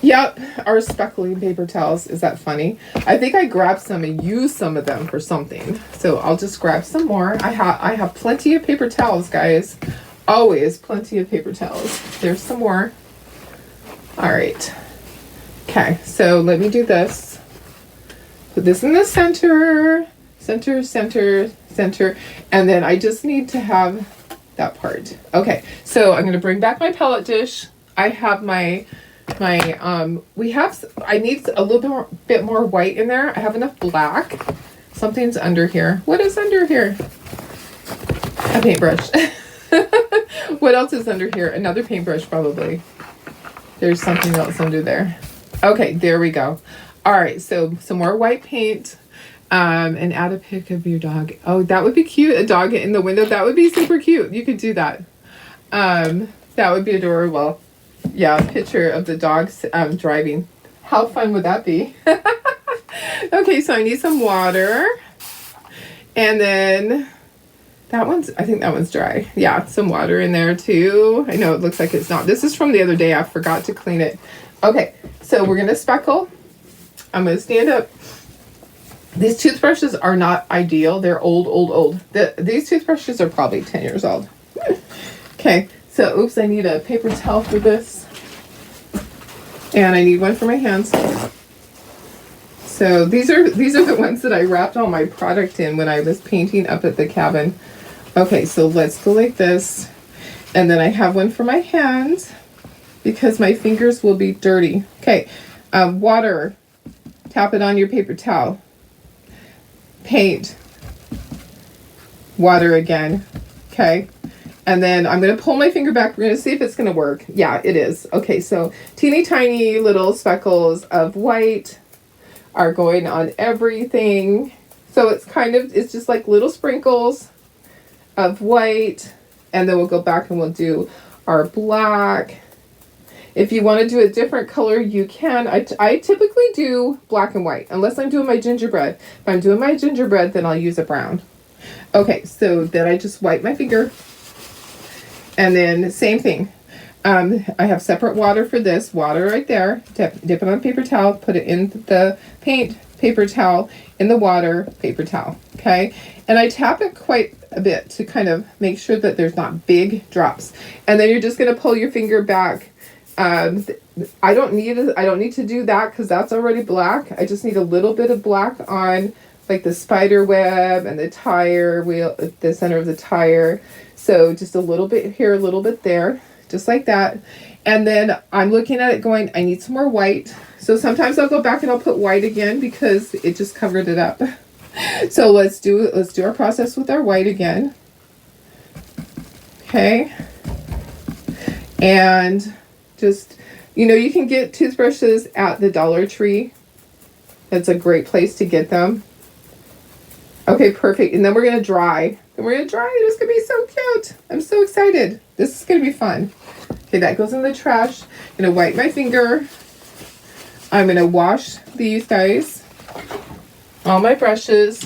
Yep, our speckling paper towels. Is that funny? I think I grabbed some and used some of them for something. So I'll just grab some more. I have plenty of paper towels, guys. Always plenty of paper towels. There's some more. All right. Okay, so let me do this. Put this in the center, center, center, center, and then I just need to have that part. Okay, so I'm gonna bring back my pellet dish. I have my I need a little bit more white in there. I have enough black. Something's under here. What is under here? A paintbrush. What else is under here? Another paintbrush probably. There's something else under there. Okay, there we go. All right, so some more white paint. And add a pic of your dog. Oh, that would be cute. A dog in the window. That would be super cute. You could do that. That would be adorable. Yeah, a picture of the dogs driving. How fun would that be? Okay, so I need some water. And then I think that one's dry. Yeah, some water in there too. I know it looks like it's not. This is from the other day. I forgot to clean it. Okay, so we're going to speckle. I'm going to stand up. These toothbrushes are not ideal. They're old. These toothbrushes are probably 10 years old. Okay, so oops, I need a paper towel for this. And I need one for my hands. So these are the ones that I wrapped all my product in when I was painting up at the cabin. Okay, so let's go like this. And then I have one for my hands because my fingers will be dirty. Okay, water. Tap it on your paper towel. Paint, water again. Okay, and then I'm going to pull my finger back. We're going to see if it's going to work. Yeah, it is. Okay, so teeny tiny little speckles of white are going on everything. So it's just like little sprinkles of white, and then we'll go back and we'll do our black. If you want to do a different color, you can. I typically do black and white, unless I'm doing my gingerbread. If I'm doing my gingerbread, then I'll use a brown. Okay, so then I just wipe my finger. And then same thing. I have separate water for this. Water right there. Dip it on a paper towel. Put it in the paint, paper towel, in the water, paper towel. Okay? And I tap it quite a bit to kind of make sure that there's not big drops. And then you're just going to pull your finger back. I don't need to do that because that's already black. I just need a little bit of black on like the spider web and the tire wheel, the center of the tire. So just a little bit here, a little bit there, just like that. And then I'm looking at it going, I need some more white. So sometimes I'll go back and I'll put white again because it just covered it up. So let's do our process with our white again. Okay. And just, you can get toothbrushes at the Dollar Tree. That's a great place to get them. Okay, perfect. And then we're going to dry. It's going to be so cute. I'm so excited. This is going to be fun. Okay, that goes in the trash. I'm going to wipe my finger. I'm going to wash these guys. All my brushes.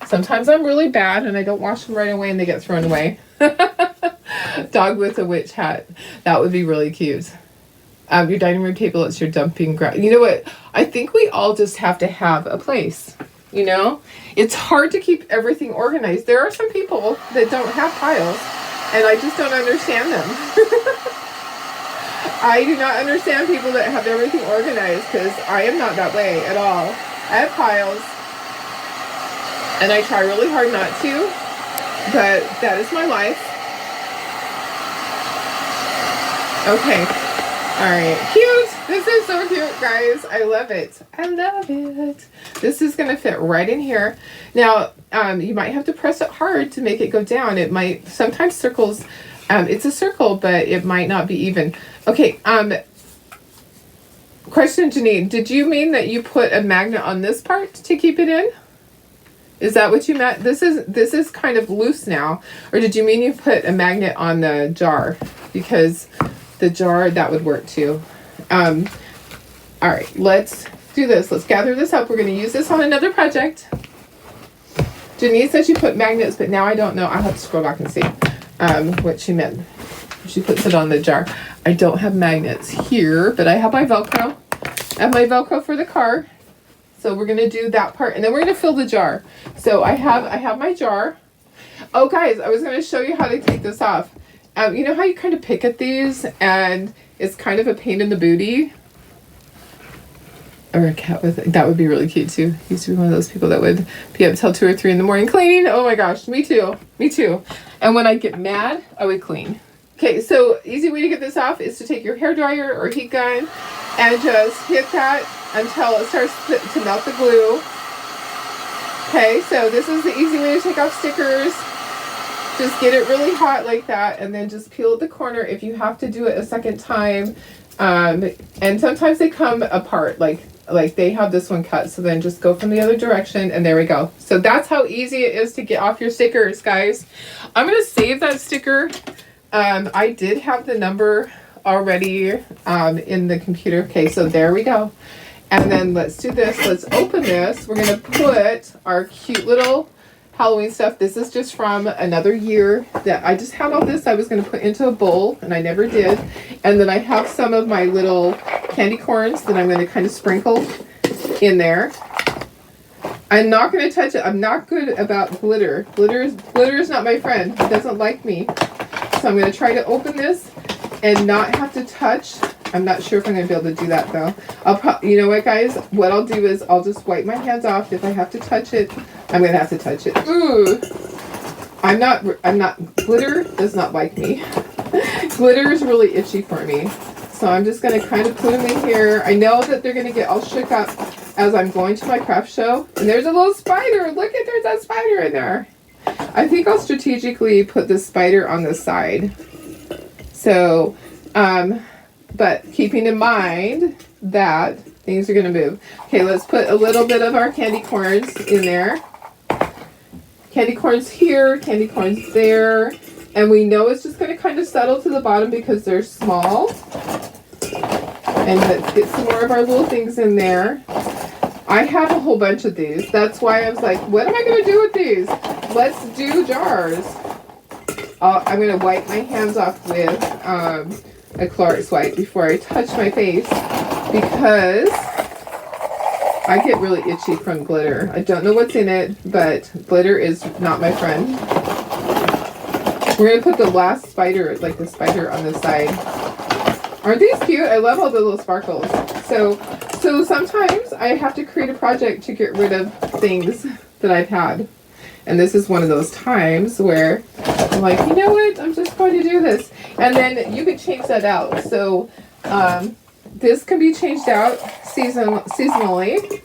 Sometimes I'm really bad and I don't wash them right away and they get thrown away. Dog with a witch hat. That would be really cute. Your dining room table, it's your dumping ground. You know what? I think we all just have to have a place. It's hard to keep everything organized. There are some people that don't have piles, and I just don't understand them. I do not understand people that have everything organized because I am not that way at all. I have piles, and I try really hard not to, but that is my life. Okay. All right. Cute. This is so cute, guys. I love it. This is going to fit right in here. Now, you might have to press it hard to make it go down. It might, sometimes circles, it's a circle, but it might not be even. Okay. Question, Janine. Did you mean that you put a magnet on this part to keep it in? Is that what you meant? This is kind of loose now. Or did you mean you put a magnet on the jar? Because the jar, that would work too. All right, let's do this. Let's gather this up. We're going to use this on another project. Janine said she put magnets, but now I don't know. I'll have to scroll back and see what she meant. She puts it on the jar. I don't have magnets here, but I have my Velcro. I have my Velcro for the car. So we're going to do that part, and then we're going to fill the jar. So I have my jar. Oh, guys, I was going to show you how to take this off. You know how you kind of pick at these and it's kind of a pain in the booty. Or a cat with it. That would be really cute too. Used to be one of those people that would be up till 2 or 3 in the morning cleaning. Oh my gosh, me too. Me too. And when I get mad, I would clean. Okay, so easy way to get this off is to take your hairdryer or heat gun and just hit that until it starts to melt the glue. Okay, so this is the easy way to take off stickers. Just get it really hot like that and then just peel the corner if you have to do it a second time. And sometimes they come apart, like they have this one cut, so then just go from the other direction and there we go. So that's how easy it is to get off your stickers, guys. I'm going to save that sticker. I did have the number already in the computer. Okay, so there we go. And then let's do this. Let's open this. We're going to put our cute little Halloween stuff. This is just from another year that I just had all this. I was going to put into a bowl and I never did. And then I have some of my little candy corns that I'm going to kind of sprinkle in there. I'm not going to touch it. I'm not good about glitter. Glitter is not my friend. It doesn't like me. So I'm going to try to open this and not have to touch. I'm not sure if I'm going to be able to do that though. You know what, guys? What I'll do is I'll just wipe my hands off. If I have to touch it, I'm going to have to touch it. Ooh. I'm not, glitter does not like me. Glitter is really itchy for me. So I'm just going to kind of put them in here. I know that they're going to get all shook up as I'm going to my craft show. And there's a little spider. Look at, there's that spider in there. I think I'll strategically put the spider on the side. So, but keeping in mind that things are going to move. Okay, let's put a little bit of our candy corns in there. Candy corns here, candy corns there. And we know it's just going to kind of settle to the bottom because they're small. And let's get some more of our little things in there. I have a whole bunch of these. That's why I was like, what am I going to do with these? Let's do jars. I'm going to wipe my hands off with a Clorox wipe before I touch my face because I get really itchy from glitter. I don't know what's in it, but glitter is not my friend. We're going to put the last spider, like the spider on the side. Aren't these cute? I love all the little sparkles. So sometimes I have to create a project to get rid of things that I've had. And this is one of those times where I'm like, you know what? I'm just going to do this. And then you can change that out. So this can be changed out seasonally.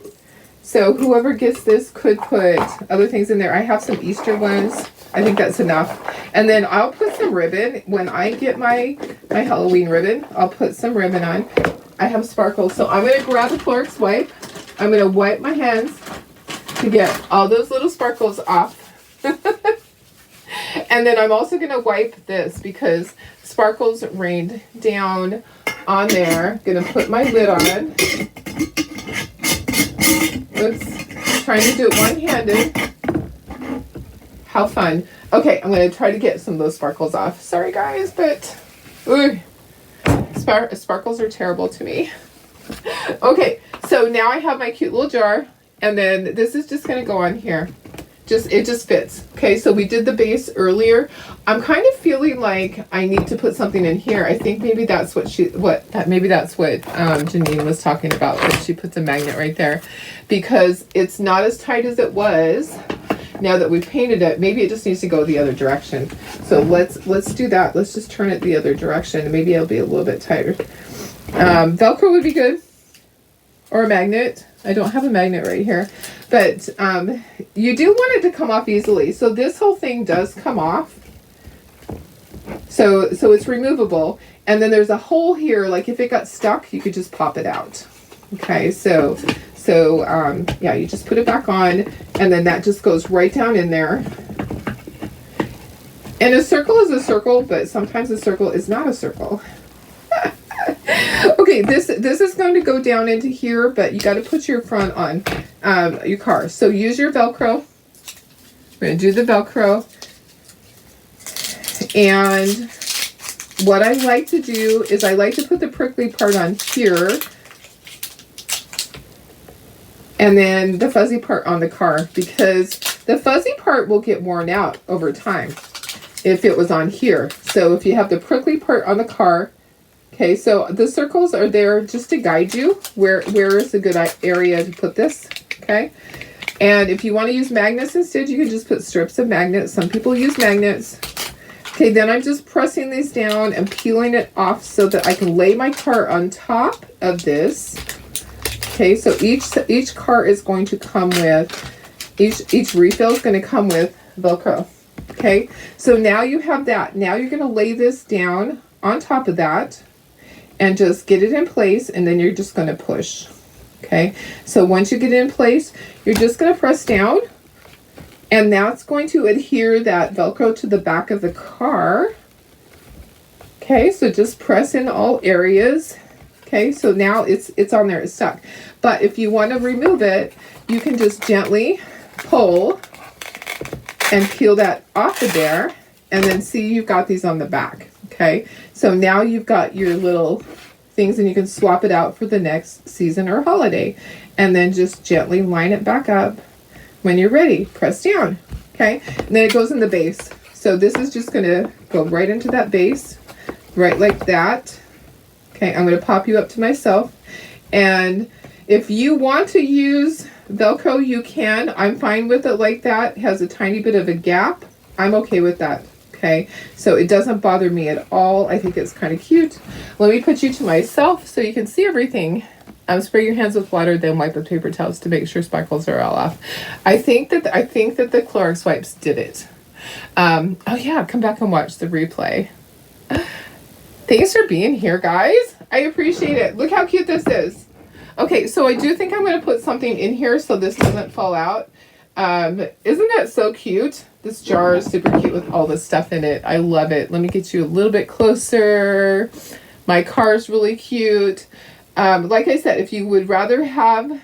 So whoever gets this could put other things in there. I have some Easter ones. I think that's enough. And then I'll put some ribbon. When I get my Halloween ribbon, I'll put some ribbon on. I have sparkles. So I'm going to grab a Clorox wipe. I'm going to wipe my hands to get all those little sparkles off. And then I'm also going to wipe this because sparkles rained down on there. Going to put my lid on. Oops. Trying to do it one-handed. How fun. Okay, I'm going to try to get some of those sparkles off. Sorry, guys, but ooh, sparkles are terrible to me. Okay, so now I have my cute little jar. And then this is just going to go on here. It just fits. Okay, so we did the base earlier. I'm kind of feeling like I need to put something in here. I think maybe that's what Janine was talking about, that she puts a magnet right there because it's not as tight as it was. Now that we've painted it, maybe it just needs to go the other direction. So let's do that. Let's just turn it the other direction and maybe it'll be a little bit tighter. Velcro would be good. Or a magnet. I don't have a magnet right here. But you do want it to come off easily. So this whole thing does come off. So it's removable. And then there's a hole here. Like if it got stuck, you could just pop it out. Okay, so yeah, you just put it back on. And then that just goes right down in there. And a circle is a circle, but sometimes a circle is not a circle. Okay, this is going to go down into here, but you got to put your front on your car. So use your Velcro. We're going to do the Velcro. And what I like to do is I like to put the prickly part on here. And then the fuzzy part on the car, because the fuzzy part will get worn out over time if it was on here. So if you have the prickly part on the car, Okay, so the circles are there just to guide you. Where is a good area to put this, okay? And if you want to use magnets instead, you can just put strips of magnets. Some people use magnets. Okay, then I'm just pressing these down and peeling it off so that I can lay my cart on top of this. Okay, so each cart is going to come with, each refill is going to come with Velcro. Okay, so now you have that. Now you're going to lay this down on top of that and just get it in place, and then you're just going to push. Okay, so once you get it in place, you're just going to press down, and that's going to adhere that Velcro to the back of the car. Okay, so just press in all areas. Okay, so now it's on there, it's stuck. But if you want to remove it, you can just gently pull and peel that off of there, and then see you've got these on the back. Okay, so now you've got your little things, and you can swap it out for the next season or holiday, and then just gently line it back up. When you're ready, press down. Okay, and then it goes in the base. So this is just going to go right into that base, right like that. Okay, I'm going to pop you up to myself, and if you want to use Velcro, you can. I'm fine with it like that. It has a tiny bit of a gap. I'm okay with that. Okay, so it doesn't bother me at all. I think it's kind of cute. Let me put you to myself so you can see everything. Spray your hands with water, then wipe with paper towels to make sure sparkles are all off. I think that the Clorox wipes did it. Oh yeah, come back and watch the replay. Thanks for being here, guys. I appreciate it. Look how cute this is. Okay, so I do think I'm going to put something in here so this doesn't fall out. Isn't that so cute? This jar is super cute with all this stuff in it. I love it. Let me get you a little bit closer. My car is really cute. Like I said, if you would rather have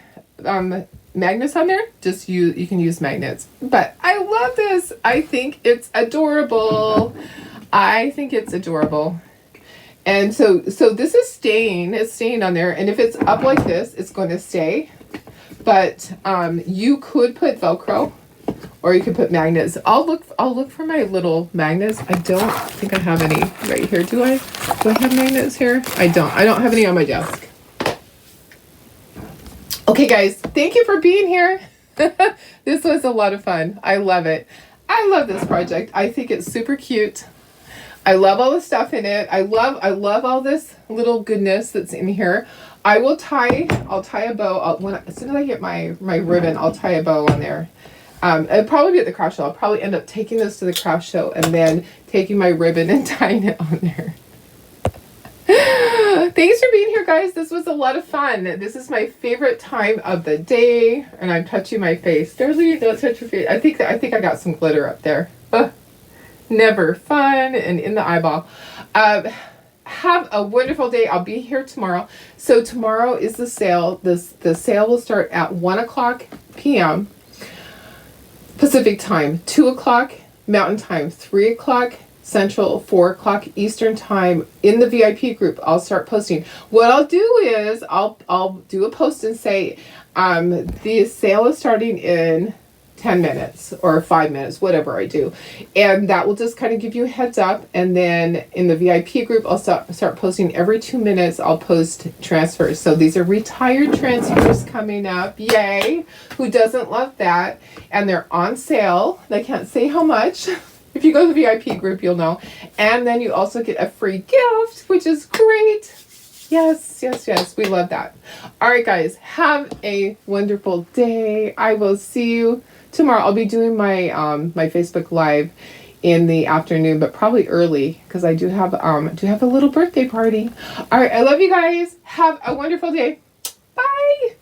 magnets on there, you can use magnets. But I love this. I think it's adorable. I think it's adorable. And so this is staying. It's staying on there. And if it's up like this, it's going to stay. But you could put Velcro, or you could put magnets. I'll look for my little magnets. I don't think I have any right here. Do I have magnets here? I don't have any on my desk. Okay, guys, thank you for being here. This was a lot of fun. I love it. I love this project. I think it's super cute. I love all the stuff in it. I love all this little goodness that's in here. I'll tie a bow. As soon as I get my ribbon, I'll tie a bow on there. It'll probably be at the craft show. I'll probably end up taking this to the craft show and then taking my ribbon and tying it on there. Thanks for being here, guys. This was a lot of fun. This is my favorite time of the day, and I'm touching my face. Darlene, don't touch your face. I think I got some glitter up there. Never fun and in the eyeball. Have a wonderful day. I'll be here tomorrow. So tomorrow is the sale. The sale will start at 1:00 p.m. Pacific time, 2:00 Mountain time, 3:00 Central, 4:00 Eastern time. In the VIP group, I'll start posting. What I'll do is I'll do a post and say the sale is starting in 10 minutes or 5 minutes, whatever I do, and that will just kind of give you a heads up. And then in the VIP group, I'll start posting every 2 minutes. I'll post transfers. So these are retired transfers coming up. Yay! Who doesn't love that? And they're on sale. I can't say how much. If you go to the VIP group, you'll know. And then you also get a free gift, which is great. Yes, yes, yes. We love that. All right, guys. Have a wonderful day. I will see you tomorrow. I'll be doing my my Facebook Live in the afternoon, but probably early because I do have a little birthday party. All right. I love you guys. Have a wonderful day. Bye.